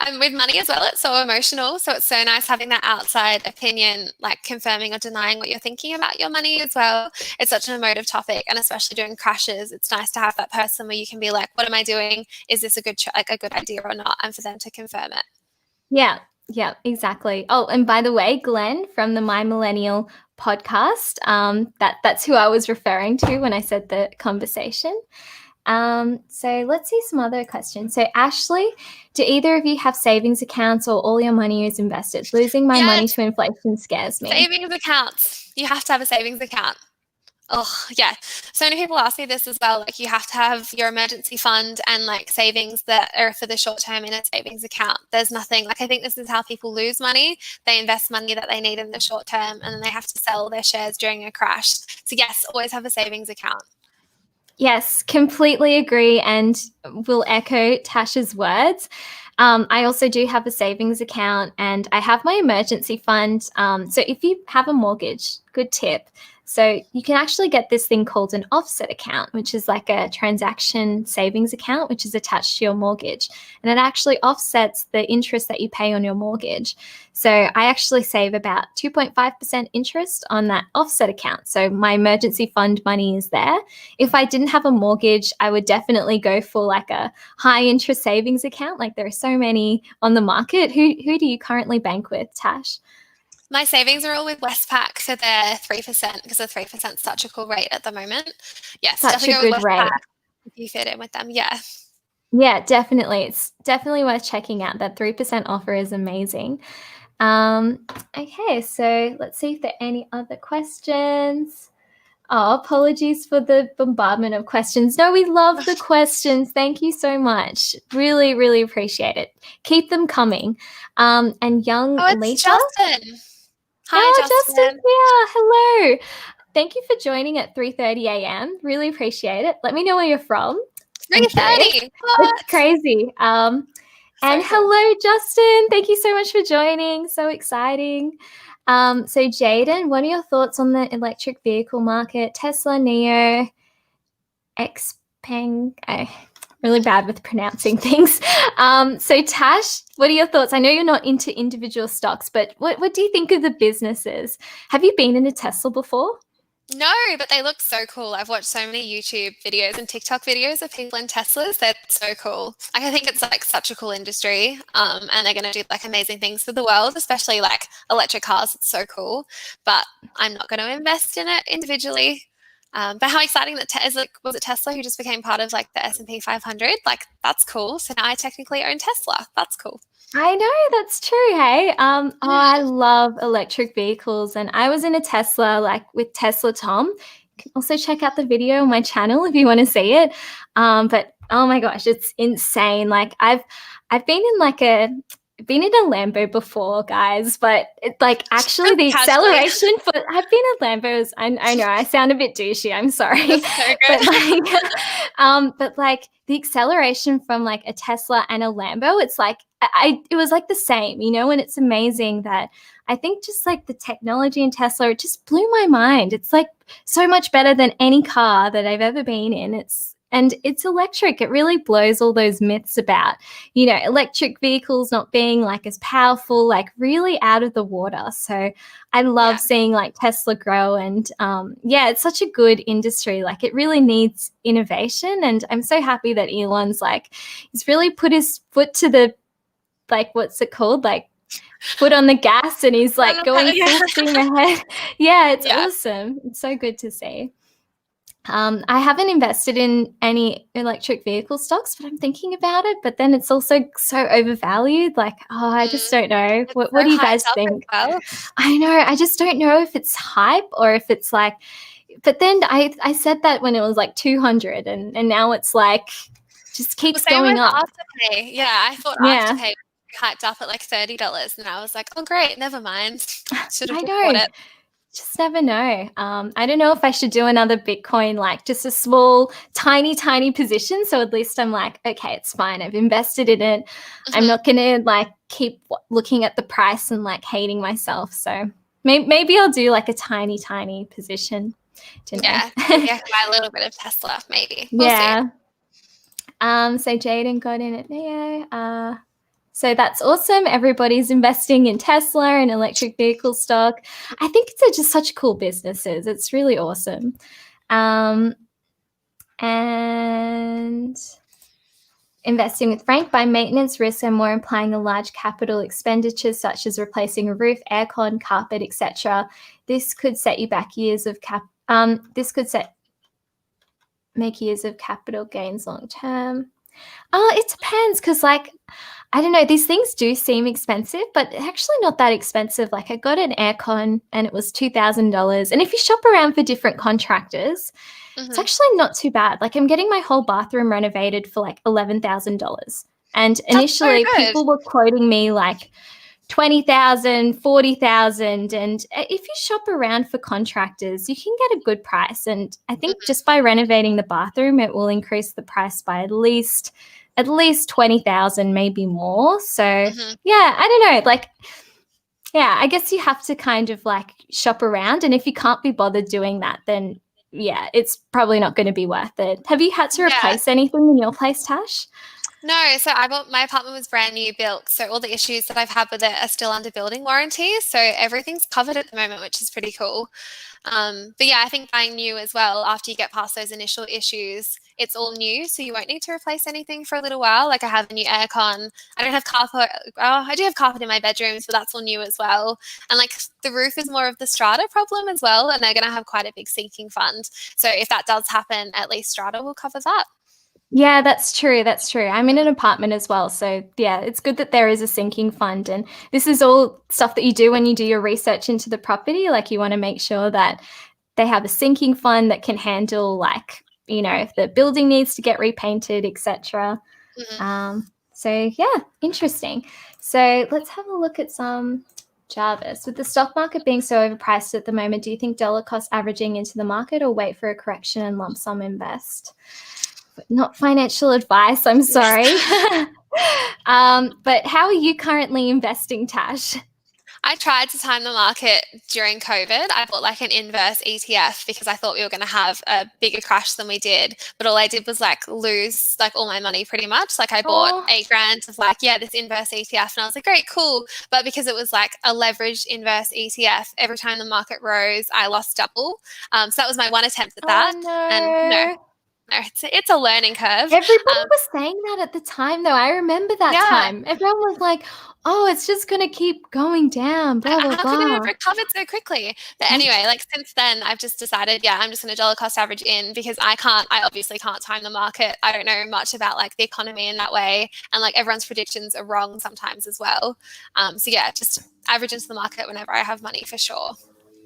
And with money as well, it's so emotional. So it's so nice having that outside opinion, like confirming or denying what you're thinking about your money as well. It's such an emotive topic, and especially during crashes, it's nice to have that person where you can be like, "What am I doing? Is this a good idea or not?" And for them to confirm it. Yeah, exactly. Oh, and by the way, Glenn from the My Millennial podcast, that's who I was referring to when I said the conversation. So let's see some other questions. So Ashley, do either of you have savings accounts or all your money is invested? Losing my money to inflation scares me. Savings accounts. You have to have a savings account. Oh, yeah. So many people ask me this as well. Like, you have to have your emergency fund and like savings that are for the short term in a savings account. There's nothing like, I think this is how people lose money. They invest money that they need in the short term and then they have to sell their shares during a crash. So, yes, always have a savings account. Yes, completely agree, and will echo Tash's words. I also do have a savings account and I have my emergency fund. So if you have a mortgage, good tip. So you can actually get this thing called an offset account, which is like a transaction savings account, which is attached to your mortgage. And it actually offsets the interest that you pay on your mortgage. So I actually save about 2.5% interest on that offset account. So my emergency fund money is there. If I didn't have a mortgage, I would definitely go for like a high interest savings account. Like there are so many on the market. Who do you currently bank with, Tash? My savings are all with Westpac for their 3% because the 3% is such a cool rate at the moment. Yes, Such definitely a go good with rate. Westpac if you fit in with them. Yeah. Yeah, definitely. It's definitely worth checking out. That 3% offer is amazing. Okay, so let's see if there are any other questions. Oh, apologies for the bombardment of questions. No, we love the questions. Thank you so much. Really, really appreciate it. Keep them coming. And young Oh, it's Lisa. Justin. Hi, Oh, Justin's Justin. here. Hello. Thank you for joining at 3:30 a.m. Really appreciate it. Let me know where you're from. I'm curious. 3:30. It's What? crazy. And So cool. hello, Justin. Thank you so much for joining. So exciting. So Jaden, what are your thoughts on the electric vehicle market? Tesla, Neo, Xpeng. I'm really bad with pronouncing things. So Tash, what are your thoughts? I know you're not into individual stocks, but what do you think of the businesses? Have you been in a Tesla before? No, but they look so cool. I've watched so many YouTube videos and TikTok videos of people in Teslas. They're so cool. Like, I think it's like such a cool industry. And they're going to do like amazing things for the world, especially like electric cars. It's so cool. But I'm not going to invest in it individually. But how exciting that was it Tesla who just became part of like the S&P 500? Like, that's cool. So now I technically own Tesla. That's cool. I know, that's true, hey. I love electric vehicles, and I was in a Tesla, like with Tesla Tom. You can also check out the video on my channel if you want to see it. But oh my gosh, it's insane. Like I've been in a Lambo before, guys, but like actually Really the casually. acceleration for I've been in Lambos. I know I sound a bit douchey. I'm sorry, That's so but good. like the acceleration from like a Tesla and a Lambo, it's like it was like the same, you know, and it's amazing that I think just like the technology in Tesla, it just blew my mind. It's like so much better than any car that I've ever been in. It's electric. It really blows all those myths about, you know, electric vehicles not being like as powerful, like really out of the water. So I love Yeah. seeing like Tesla grow, and yeah, it's such a good industry. Like it really needs innovation, and I'm so happy that Elon's like he's really put his foot to the, like, what's it called, like foot on the gas, and he's like going Yeah. full steam ahead. Yeah, it's Yeah. awesome. It's so good to see. I haven't invested in any electric vehicle stocks, but I'm thinking about it. But then it's also so overvalued. Like, oh, I just don't know. It's What so do you hyped guys up as think? well. I know. I just don't know if it's hype or if it's like. But then I said that when it was like 200, and now it's like just Well, keeps same going with up. Afterpay. Yeah, I thought Yeah, Afterpay was hyped up at like $30, and I was like, oh great, never mind. Should have I just bought know. it. Just never know. I don't know if I should do another Bitcoin, like just a small, tiny, tiny position. So at least I'm like, okay, it's fine. I've invested in it. I'm Mhm. not going to like keep looking at the price and like hating myself. So maybe I'll do like a tiny, tiny position. Don't know. Yeah, maybe I can buy a little bit of Tesla. Maybe we'll see. Yeah. So Jaden got in at Neo. So that's awesome. Everybody's investing in Tesla and electric vehicle stock. I think it's just such cool businesses. It's really awesome. And investing with Frank, by maintenance risks are more implying a large capital expenditures such as replacing a roof, aircon, carpet, etc. This could set you back years of make years of capital gains long term. It depends, because like I don't know, these things do seem expensive, but actually not that expensive. Like I got an aircon and it was $2,000. And if you shop around for different contractors, it's Mhm. actually not too bad. Like I'm getting my whole bathroom renovated for like $11,000. And That's so initially good. people were quoting me like 20,000, 40,000. And if you shop around for contractors, you can get a good price. And I think Mhm. just by renovating the bathroom, it will increase the price by at least 20,000, maybe more. So Mhm. yeah, I don't know. Like, yeah, I guess you have to kind of like shop around. And if you can't be bothered doing that, then yeah, it's probably not going to be worth it. Have you had to Yeah. replace anything in your place, Tash? No, so I bought my apartment was brand new built, so all the issues that I've had with it are still under building warranty. So everything's covered at the moment, which is pretty cool. But yeah, I think buying new as well, after you get past those initial issues, it's all new, so you won't need to replace anything for a little while. Like I have a new aircon. I don't have carpet. Oh, I do have carpet in my bedrooms, but that's all new as well. And like the roof is more of the strata problem as well, and they're going to have quite a big sinking fund. So if that does happen, at least strata will cover that. Yeah, that's true. That's true. I'm in an apartment as well. So, yeah, it's good that there is a sinking fund. And this is all stuff that you do when you do your research into the property. Like, you want to make sure that they have a sinking fund that can handle, like, if the building needs to get repainted, etc. So, yeah, interesting. So, let's have a look at some Jarvis. With the stock market being so overpriced at the moment, do you think dollar cost averaging into the market or wait for a correction and lump sum invest? Not financial advice, I'm sorry. But how are you currently investing, Tash? I tried to time the market during COVID. I bought like an inverse ETF because I thought we were going to have a bigger crash than we did. But all I did was like lose like all my money pretty much. Like I bought $8,000 of like, this inverse ETF. And I was like, great, cool. But because it was like a leveraged inverse ETF, every time the market rose, I lost double. So that was my one attempt at that. No. And no, it's a learning curve. Everybody was saying that at the time, though. I remember that time. Everyone was like, oh, it's just going to keep going down, blah, blah, How blah. could it have recovered so quickly? But anyway, like since then, I've just decided, I'm just going to dollar cost average in because I obviously can't time the market. I don't know much about like the economy in that way. And like everyone's predictions are wrong sometimes as well. So just average into the market whenever I have money for sure.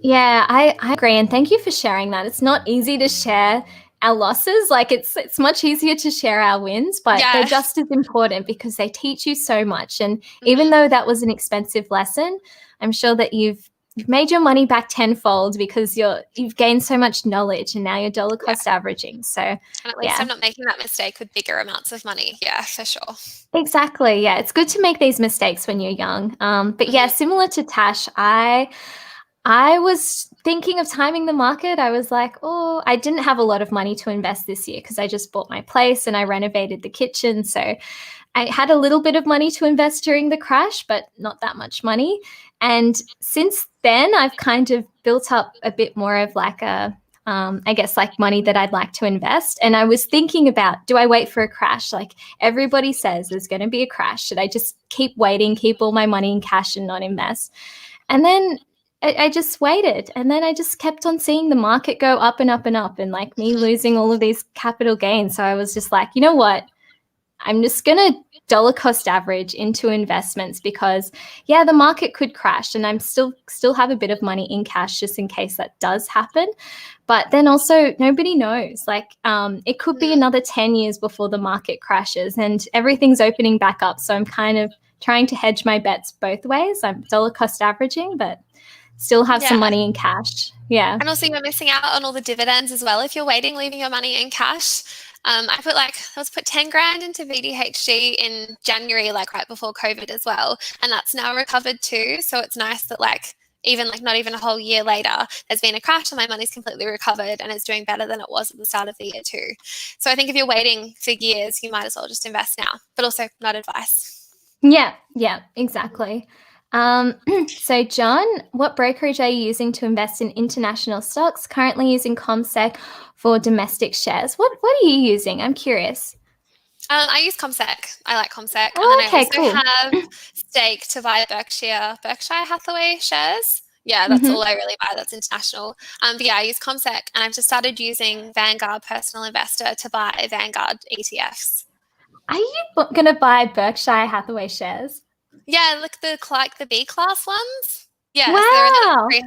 Yeah, I agree. And thank you for sharing that. It's not easy to share our losses. Like it's much easier to share our wins, but they're just as important because they teach you so much. And even though that was an expensive lesson, I'm sure that you've made your money back tenfold because you've gained so much knowledge and now you're dollar cost averaging. So and at least I'm not making that mistake with bigger amounts of money. Yeah, for sure. Exactly. Yeah, it's good to make these mistakes when you're young. But yeah, similar to Tash, I was thinking of timing the market. I was like, I didn't have a lot of money to invest this year because I just bought my place and I renovated the kitchen. So I had a little bit of money to invest during the crash, but not that much money. And since then, I've kind of built up a bit more of like I guess like money that I'd like to invest. And I was thinking about, do I wait for a crash? Like everybody says there's going to be a crash. Should I just keep waiting, keep all my money in cash and not invest? And then I just waited, and then I just kept on seeing the market go up and up and up, and like me losing all of these capital gains. So I was just like, you know what? I'm just going to dollar cost average into investments because the market could crash and I'm still have a bit of money in cash just in case that does happen. But then also nobody knows, like it could be another 10 years before the market crashes and everything's opening back up. So I'm kind of trying to hedge my bets both ways. I'm dollar cost averaging, but still have some money in cash. Yeah. And also you're missing out on all the dividends as well if you're waiting, leaving your money in cash. I put 10 grand into VDHG in January, like right before COVID as well. And that's now recovered too. So it's nice that like even like not even a whole year later, there's been a crash and my money's completely recovered and it's doing better than it was at the start of the year too. So I think if you're waiting for years, you might as well just invest now, but also not advice. Yeah, exactly. So John, what brokerage are you using to invest in international stocks? Currently using ComSec for domestic shares. What are you using? I'm curious. I use ComSec. I like ComSec. Oh, and then I cool. have stake to buy Berkshire Hathaway shares. Yeah, that's all I really buy. That's international. But yeah, I use ComSec and I've just started using Vanguard Personal Investor to buy Vanguard ETFs. Are you going to buy Berkshire Hathaway shares? Yeah, like the B class ones. Yeah, wow. So they're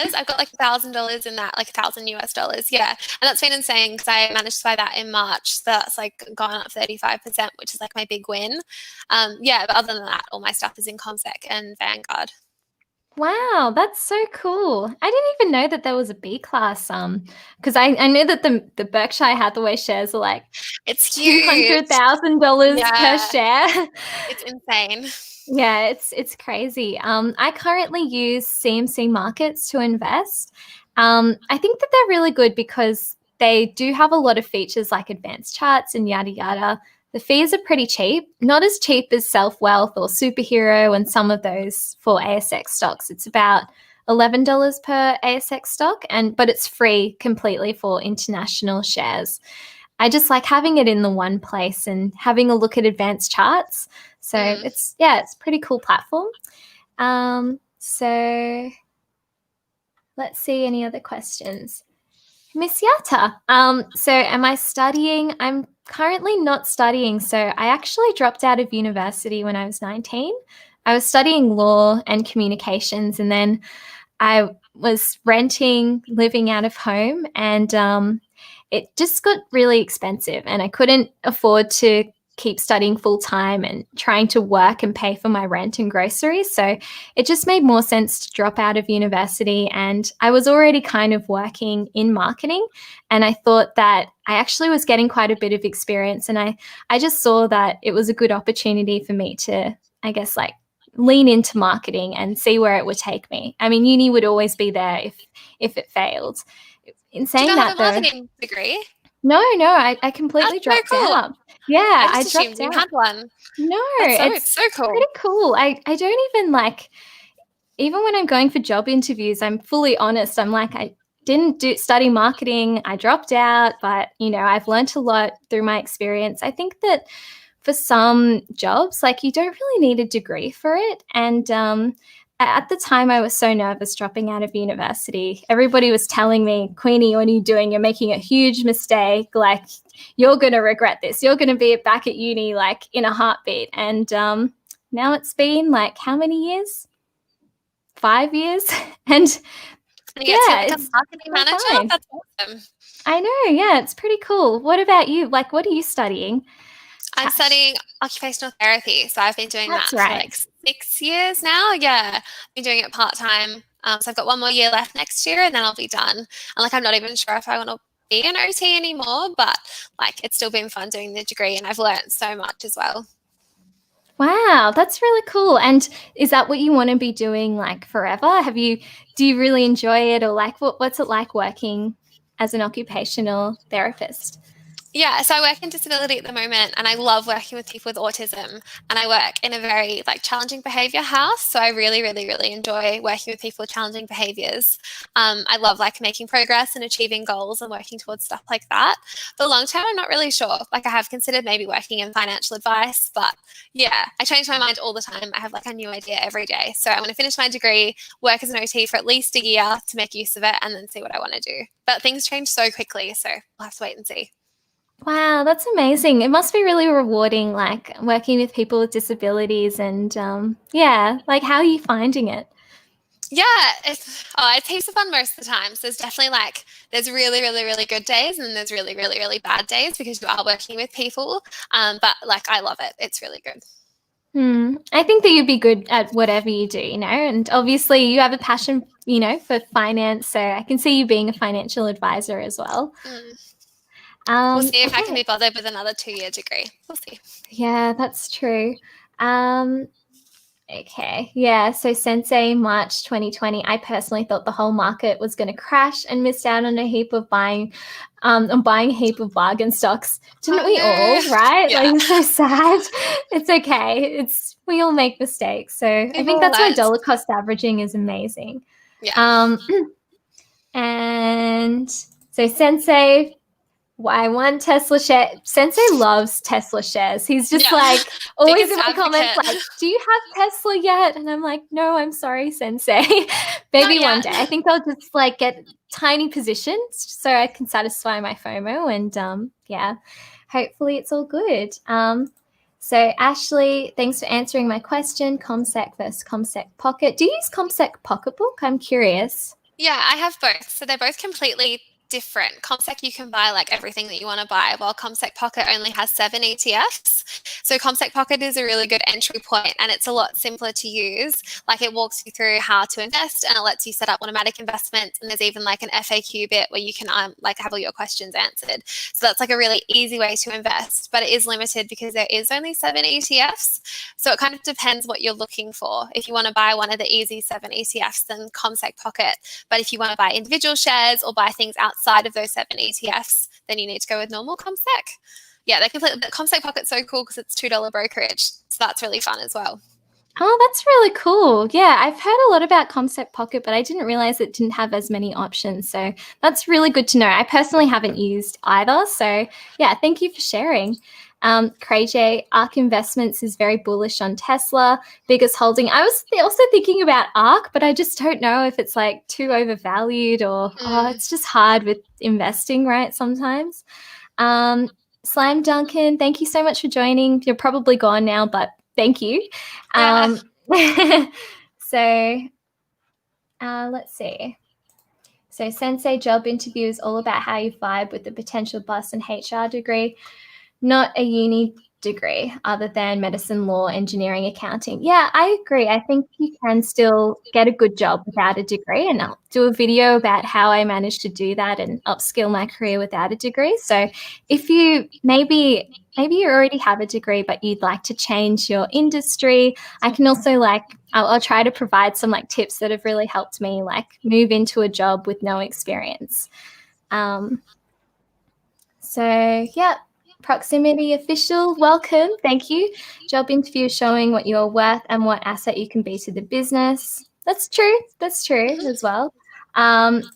$300. I've got like $1,000 in that, like $1,000 US. Yeah, and that's been insane because I managed to buy that in March. So that's like gone up 35%, which is like my big win. But other than that, all my stuff is in ComSec and Vanguard. Wow, that's so cool. I didn't even know that there was a B class because I know that the Berkshire Hathaway shares are like it's $200,000 per share. It's insane. Yeah, it's crazy. I currently use CMC Markets to invest. I think that they're really good because they do have a lot of features like advanced charts and yada yada. The fees are pretty cheap, not as cheap as Self Wealth or Superhero and some of those for ASX stocks. It's about $11 per ASX stock, but it's free completely for international shares. I just like having it in the one place and having a look at advanced charts. So it's a pretty cool platform. So let's see any other questions. Miss Yatta, so am I studying? I'm currently not studying. So I actually dropped out of university when I was 19. I was studying law and communications, and then I was renting, living out of home, and it just got really expensive, and I couldn't afford to keep studying full time and trying to work and pay for my rent and groceries. So it just made more sense to drop out of university. And I was already kind of working in marketing. And I thought that I actually was getting quite a bit of experience. And I just saw that it was a good opportunity for me to, I guess, like lean into marketing and see where it would take me. I mean, uni would always be there if it failed. In Do you saying not have that a though, marketing degree? no, I completely That's so dropped cool. out. Yeah, I I just assumed dropped you out. had one. No, That's it's so cool. pretty cool. I don't even like, even when I'm going for job interviews, I'm fully honest. I'm like, I didn't study marketing. I dropped out, but I've learned a lot through my experience. I think that for some jobs, like you don't really need a degree for it. And at the time, I was so nervous dropping out of university. Everybody was telling me, Queenie, what are you doing? You're making a huge mistake. Like, you're going to regret this. You're going to be back at uni, like, in a heartbeat. And now it's been like how many years? 5 years. And And you get to yeah, become marketing I'm manager? fine. That's awesome. I know. Yeah, it's pretty cool. What about you? Like, what are you studying, I'm Tash? studying occupational therapy. So I've been doing That's that for right. like 6 years now. Yeah. I've been doing it part-time. So I've got one more year left next year and then I'll be done. And like, I'm not even sure if I want to be an OT anymore, but like, it's still been fun doing the degree and I've learned so much as well. Wow, that's really cool. And is that what you want to be doing like forever? Do you really enjoy it, or like what's it like working as an occupational therapist? Yeah, so I work in disability at the moment and I love working with people with autism, and I work in a very like challenging behavior house. So I really, really, really enjoy working with people with challenging behaviors. I love like making progress and achieving goals and working towards stuff like that. But long term, I'm not really sure. Like I have considered maybe working in financial advice, but yeah, I change my mind all the time. I have like a new idea every day. So I want to finish my degree, work as an OT for at least a year to make use of it, and then see what I want to do. But things change so quickly, so we'll have to wait and see. Wow, that's amazing. It must be really rewarding, like working with people with disabilities. And yeah, like how are you finding it? Yeah, it's heaps of fun most of the time. So there's definitely like there's really, really, really good days and there's really, really, really bad days because you are working with people. But like I love it. It's really good. I think that you'd be good at whatever you do, and obviously you have a passion, for finance. So I can see you being a financial advisor as well. Mm. We'll see if I can Okay. be bothered with another 2-year degree. We'll see. Yeah, that's true. Um, okay. Yeah. So Sensei, March 2020, I personally thought the whole market was going to crash and missed out on a heap of buying a heap of bargain stocks. Didn't Oh we no. all, right? Yeah. Like, it's so sad. It's okay. We all make mistakes. So I We've think all that's why learned. dollar cost averaging is amazing. Yeah. Um, and so Sensei, I want Tesla share. Sensei loves Tesla shares. He's just Yeah. like always Biggest in my comments, advocate. like, "Do you have Tesla yet?" And I'm like, "No, I'm sorry, Sensei. Not Maybe one yet. day. I think I'll just like get tiny positions so I can satisfy my FOMO." And yeah, hopefully it's all good. So Ashley, thanks for answering my question. ComSec versus ComSec Pocket. Do you use ComSec Pocketbook? I'm curious. Yeah, I have both. So they're both completely different. ComSec, you can buy like everything that you want to buy, while ComSec Pocket only has 7 ETFs. So ComSec Pocket is a really good entry point and it's a lot simpler to use. Like it walks you through how to invest and it lets you set up automatic investments. And there's even like an FAQ bit where you can like have all your questions answered. So that's like a really easy way to invest, but it is limited because there is only 7 ETFs. So it kind of depends what you're looking for. If you want to buy one of the easy 7 ETFs, then ComSec Pocket. But if you want to buy individual shares or buy things outside of those 7 ETFs, then you need to go with normal ComSec. Yeah, the ComSec Pocket's so cool because it's $2 brokerage. So that's really fun as well. Oh, that's really cool. Yeah, I've heard a lot about Concept Pocket, but I didn't realize it didn't have as many options. So that's really good to know. I personally haven't used either. So yeah, thank you for sharing. Cray ARK Investments is very bullish on Tesla, biggest holding. I was also thinking about ARK, but I just don't know if it's like too overvalued or it's just hard with investing, right? Sometimes. Slam Duncan, thank you so much for joining. You're probably gone now, but thank you. Yeah. So let's see. So Sensei job interview is all about how you vibe with the potential boss and HR degree, not a uni degree other than medicine, law, engineering, accounting. Yeah, I agree. I think you can still get a good job without a degree, and I'll do a video about how I managed to do that and upskill my career without a degree. So if you maybe you already have a degree but you'd like to change your industry, I can also I'll try to provide some tips that have really helped me move into a job with no experience. So yeah, proximity official, welcome, thank you. Job interview showing what you're worth and what asset you can be to the business. That's true as well.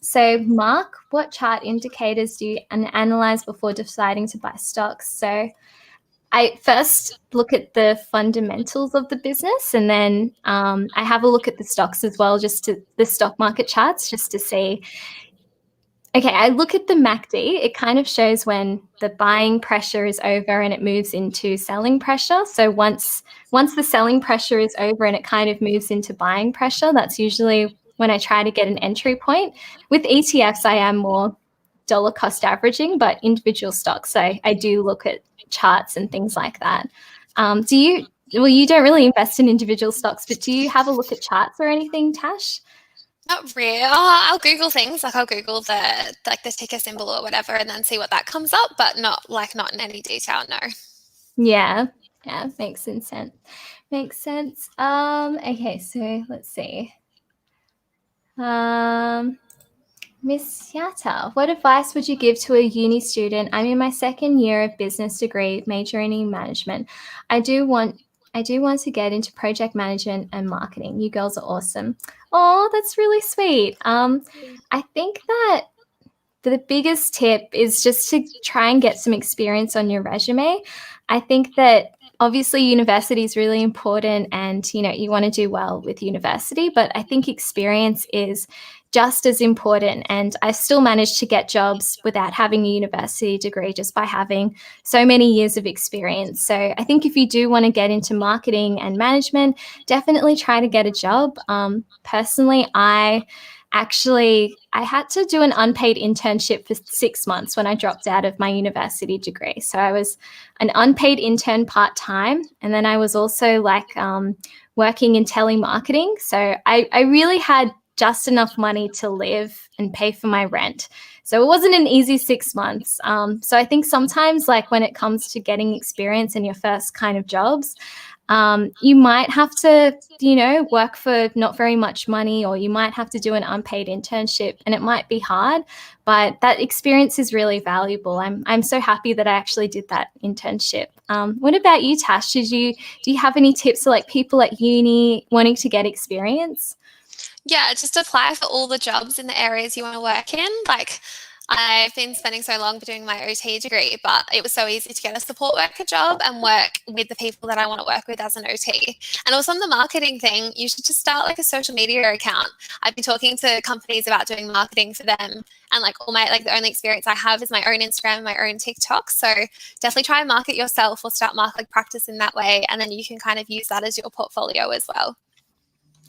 So Mark, what chart indicators do you analyze before deciding to buy stocks? So I first look at the fundamentals of the business, and then I have a look at the stocks as well, the stock market charts, just to see. Okay, I look at the MACD. It kind of shows when the buying pressure is over and it moves into selling pressure. So once the selling pressure is over and it kind of moves into buying pressure, that's usually when I try to get an entry point. With ETFs, I am more dollar cost averaging, but individual stocks, I do look at charts and things like that. You don't really invest in individual stocks, but do you have a look at charts or anything, Tash? Not really. I'll Google things. I'll Google the ticker symbol or whatever, and then see what that comes up. But not in any detail. No. Yeah, makes sense. Makes sense. Okay, so let's see. Miss Yatta, what advice would you give to a uni student? I'm in my second year of business degree, majoring in management. I do want to get into project management and marketing. You girls are awesome. Oh, that's really sweet. I think that the biggest tip is just to try and get some experience on your resume. I think that obviously university is really important, and you want to do well with university, but I think experience is just as important. And I still managed to get jobs without having a university degree, just by having so many years of experience. So I think if you do want to get into marketing and management, definitely try to get a job. Personally, I had to do an unpaid internship for 6 months when I dropped out of my university degree. So I was an unpaid intern part-time, and then I was also working in telemarketing. So I really had just enough money to live and pay for my rent. So it wasn't an easy 6 months. So I think sometimes when it comes to getting experience in your first kind of jobs, you might have to, work for not very much money, or you might have to do an unpaid internship, and it might be hard, but that experience is really valuable. I'm so happy that I actually did that internship. What about you, Tash? Do you have any tips for people at uni wanting to get experience? Yeah, just apply for all the jobs in the areas you want to work in. I've been spending so long doing my OT degree, but it was so easy to get a support worker job and work with the people that I want to work with as an OT. And also on the marketing thing, you should just start a social media account. I've been talking to companies about doing marketing for them, and the only experience I have is my own Instagram and my own TikTok. So definitely try and market yourself, or start market practice in that way, and then you can kind of use that as your portfolio as well.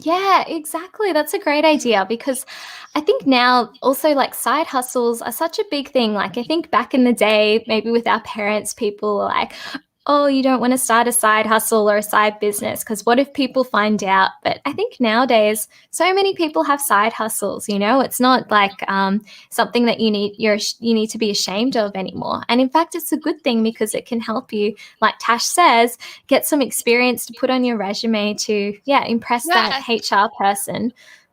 Yeah, exactly. That's a great idea, because I think now also side hustles are such a big thing. I think back in the day, maybe with our parents, people were like, oh, you don't want to start a side hustle or a side business because what if people find out? But I think nowadays, so many people have side hustles. It's not something that you need to be ashamed of anymore. And in fact, it's a good thing, because it can help you, like Tash says, get some experience to put on your resume to impress that HR person.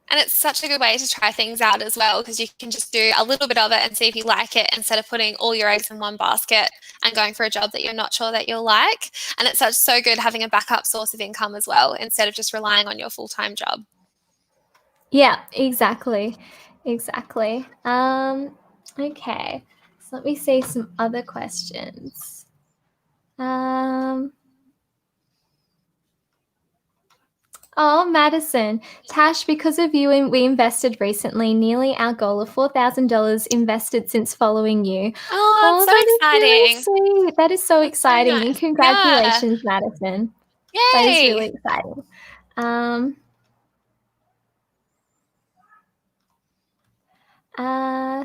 And it's such a good way to try things out as well, because you can just do a little bit of it and see if you like it, instead of putting all your eggs in one basket and going for a job that you're not sure that you'll like. And it's so good having a backup source of income as well, instead of just relying on your full-time job. Yeah, exactly. Okay, so let me see some other questions. Oh, Madison. Tash, because of you, we invested recently nearly our goal of $4,000 invested since following you. Oh, it's Oh, so that is really exciting. sweet. That is so That's so exciting. And nice. Yeah. congratulations, Madison. That is Yay. really exciting. Um,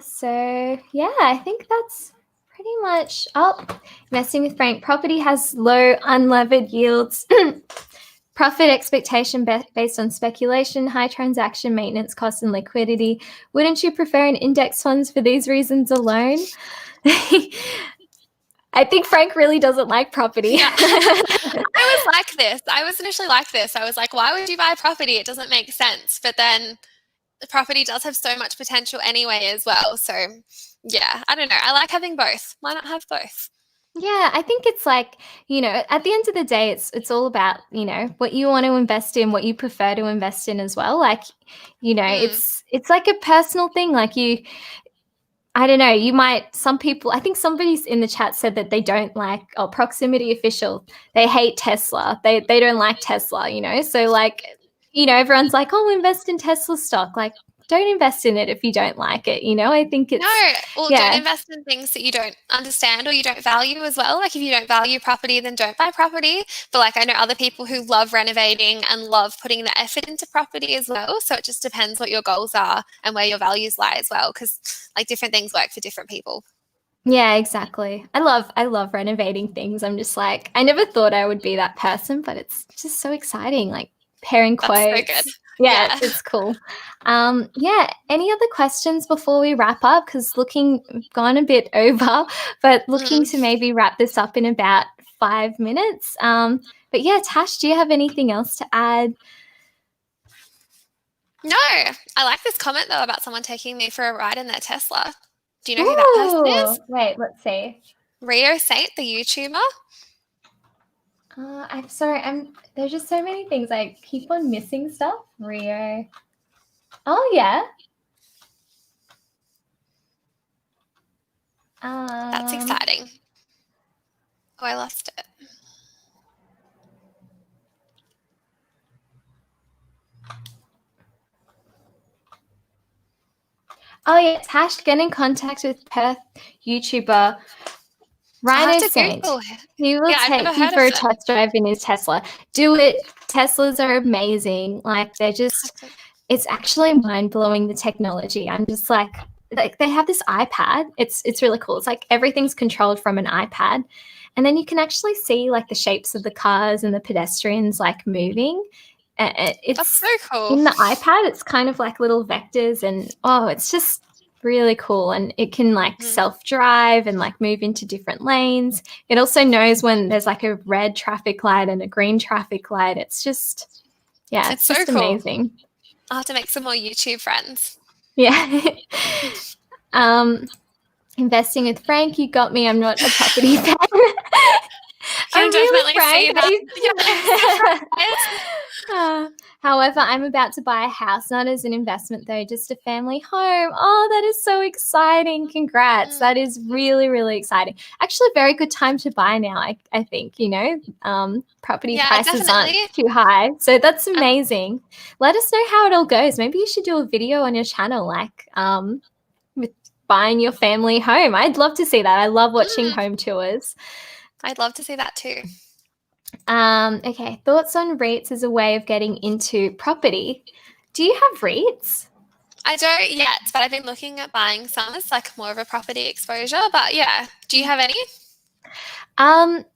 so yeah, I think that's pretty much investing with Frank. Property has low unlevered yields. Profit expectation based on speculation, high transaction maintenance costs, and liquidity. Wouldn't you prefer an index funds for these reasons alone? I think Frank really doesn't like property. Yeah. I was like this. I was initially like this. I was like, why would you buy property? It doesn't make sense. But then the property does have so much potential anyway as well. So yeah, I don't know. I like having both. Why not have both? Yeah, I think it's like, at the end of the day, it's all about, what you want to invest in, what you prefer to invest in as well. Like, Mm. it's like a personal thing. Like I don't know, some people, I think somebody's in the chat said that they don't like, proximity official, they hate Tesla. They don't like Tesla, So like, everyone's like, oh, invest in Tesla stock. Like, don't invest in it if you don't like it, I think No, well, don't yeah. invest in things that you don't understand or you don't value as well. Like, if you don't value property, then don't buy property. But, like, I know other people who love renovating and love putting the effort into property as well. So it just depends what your goals are and where your values lie as well, because, like, different things work for different people. Yeah, exactly. I love renovating things. I'm just like, I never thought I would be that person, but it's just so exciting, like pairing That's so good. quotes. Yeah, Yeah. it's cool. Yeah, any other questions before we wrap up? Because we've gone a bit over, but looking to Mm. maybe wrap this up in about 5 minutes. But yeah, Tash, do you have anything else to add? No, I like this comment though about someone taking me for a ride in their Tesla. Do you know who that person is? Ooh, wait, let's see. Rio Saint, the YouTuber. I'm sorry. There's just so many things. I keep on missing stuff. Rio. Oh yeah. That's exciting. Oh, I lost it. Oh yeah, Tash, get in contact with Perth YouTuber I'll have Rhino to Saint. Google. He will Yeah, I've never take you heard for of a them. test drive in his Tesla. Do it. Teslas are amazing. Like it's actually mind blowing, the technology. I'm just like they have this iPad. It's really cool. It's like everything's controlled from an iPad. And then you can actually see like the shapes of the cars and the pedestrians like moving. That's It's so cool. in the iPad, it's kind of like little vectors, and it's just really cool. And it can like self-drive and like move into different lanes. It also knows when there's like a red traffic light and a green traffic light. It's just It's it's so just cool. amazing. I'll have to make some more YouTube friends. Yeah. Investing with Frank, you got me. I'm not a property fan. Can I'm really definitely Frank. see that. Yeah, I'm surprised. However, I'm about to buy a house, not as an investment though, just a family home. Oh, that is so exciting. Congrats. That is really, really exciting. Actually, a very good time to buy now, I think, property Yeah, prices aren't definitely. too high. So that's And amazing. Let us know how it all goes. Maybe you should do a video on your channel, like with buying your family home. I'd love to see that. I love watching home tours. I'd love to see that too. Okay, thoughts on REITs as a way of getting into property. Do you have REITs? I don't yet, but I've been looking at buying some as like more of a property exposure. But yeah, do you have any?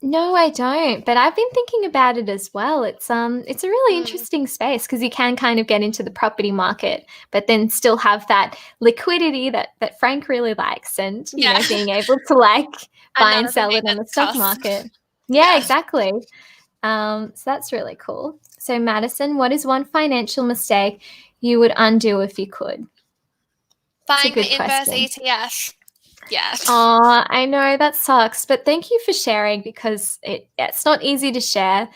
No, I don't, but I've been thinking about it as well. It's a really interesting space because you can kind of get into the property market, but then still have that liquidity that Frank really likes, and Yeah. being able to like buy And none and of the sell it on the maintenance stock costs. market. Yeah, Yeah. exactly. So that's really cool. So Madison, what is one financial mistake you would undo if you could? It's a Buying good the inverse question. ETF. Yeah. Oh, I know that sucks, but thank you for sharing, because it's not easy to share.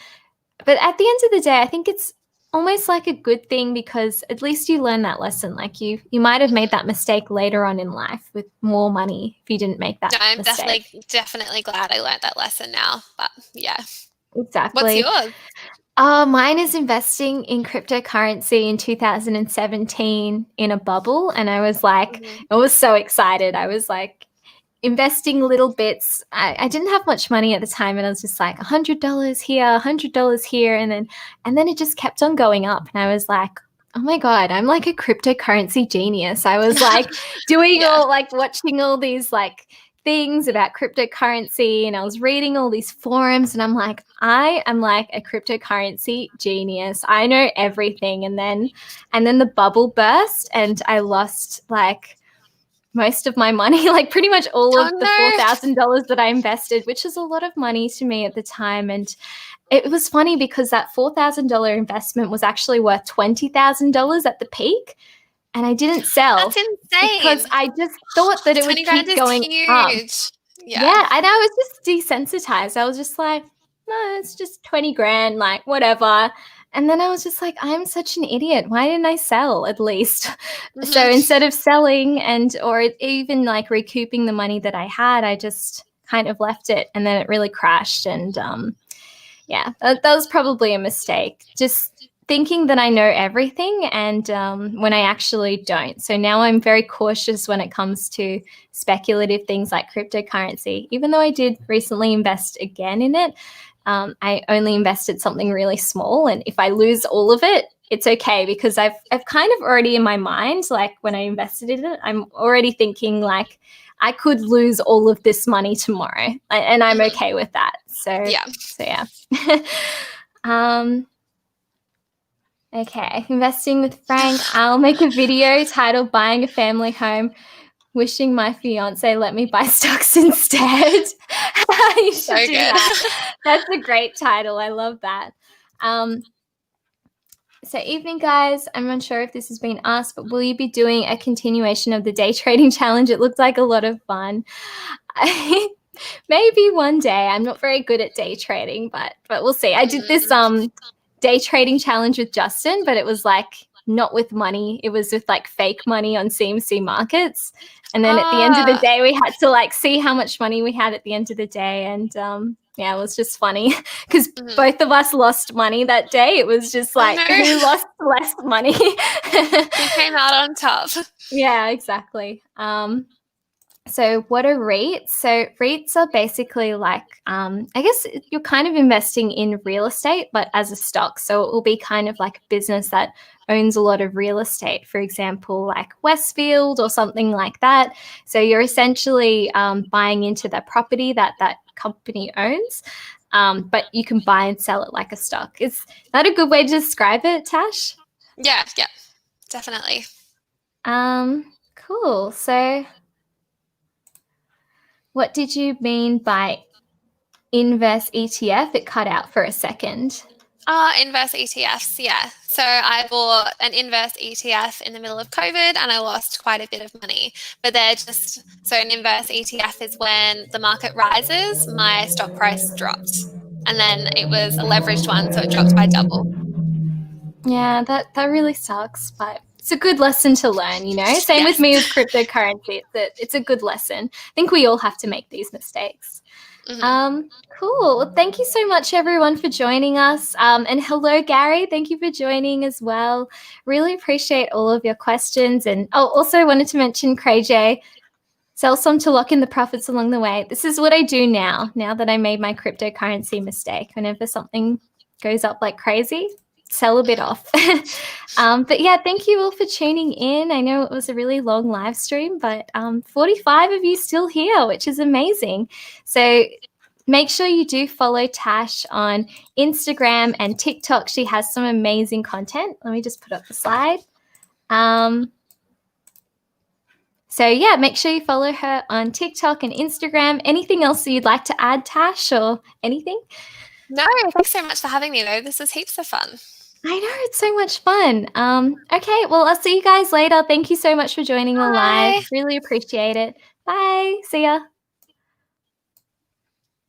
But at the end of the day, I think it's almost like a good thing, because at least you learn that lesson. Like you might have made that mistake later on in life with more money if you didn't make that No, I'm mistake. definitely glad I learned that lesson now. But yeah. What's Exactly. yours? Mine is investing in cryptocurrency in 2017 in a bubble. And I was like, I was so excited. I was like investing little bits. I didn't have much money at the time, and I was just like $100 here, $100 here. And then it just kept on going up. And I was like, oh my God, I'm like a cryptocurrency genius. I was like doing all like watching all these like things about cryptocurrency, and I was reading all these forums, and I'm like, I am like a cryptocurrency genius. I know everything. And then the bubble burst and I lost like most of my money, like pretty much all of the $4,000 that I invested, which is a lot of money to me at the time. And it was funny because that $4,000 investment was actually worth $20,000 at the peak. And I didn't sell. That's insane. Because I just thought that it would keep going up. Yeah, and I was just desensitized. I was just like, no, it's just 20 grand, like whatever. And then I was just like, I'm such an idiot. Why didn't I sell at least? So instead of selling or even like recouping the money that I had, I just kind of left it, and then it really crashed. And that was probably a mistake. Just thinking that I know everything, and when I actually don't. So now I'm very cautious when it comes to speculative things like cryptocurrency. Even though I did recently invest again in it, I only invested something really small. And if I lose all of it, it's okay, because I've kind of already in my mind, like when I invested in it, I'm already thinking like I could lose all of this money tomorrow, and I'm okay with that. So yeah. Okay, investing with Frank. I'll make a video titled "Buying a Family Home, Wishing My Fiance Let Me Buy Stocks Instead." You should do that. That's a great title. I love that. So evening, guys. I'm unsure if this has been asked, but will you be doing a continuation of the day trading challenge? It looked like a lot of fun. Maybe one day. I'm not very good at day trading, but we'll see. I did this day trading challenge with Justin, but it was like not with money. It was with like fake money on CMC markets. And then at the end of the day, we had to like see how much money we had at the end of the day. And it was just funny because both of us lost money that day. It was just like who lost less money. Who came out on top. Yeah, exactly. So what are REITs? So REITs are basically like, I guess you're kind of investing in real estate, but as a stock. So it will be kind of like a business that owns a lot of real estate, for example, like Westfield or something like that. So you're essentially buying into the property that company owns, but you can buy and sell it like a stock. Is that a good way to describe it, Tash? Yeah, definitely. Cool. So what did you mean by inverse ETF? It cut out for a second. Inverse ETFs, yeah. So I bought an inverse ETF in the middle of COVID and I lost quite a bit of money. But so an inverse ETF is when the market rises, my stock price dropped. And then it was a leveraged one, so it dropped by double. Yeah, that really sucks, but it's a good lesson to learn, you know? Same with me with cryptocurrency. It's a good lesson. I think we all have to make these mistakes. Cool. Well, thank you so much, everyone, for joining us. And hello, Gary. Thank you for joining as well. Really appreciate all of your questions. And also wanted to mention Cray J. Sell some to lock in the profits along the way. This is what I do now that I made my cryptocurrency mistake. Whenever something goes up like crazy, sell a bit off. But yeah, thank you all for tuning in. I know it was a really long live stream, but 45 of you still here, which is amazing. So make sure you do follow Tash on Instagram and TikTok. She has some amazing content. Let me just put up the slide. So yeah, make sure you follow her on TikTok and Instagram. Anything else that you'd like to add, Tash, or anything? No, thanks so much for having me, though. This was heaps of fun. I know, it's so much fun. Okay, well, I'll see you guys later. Thank you so much for joining the live. Really appreciate it. Bye. See ya.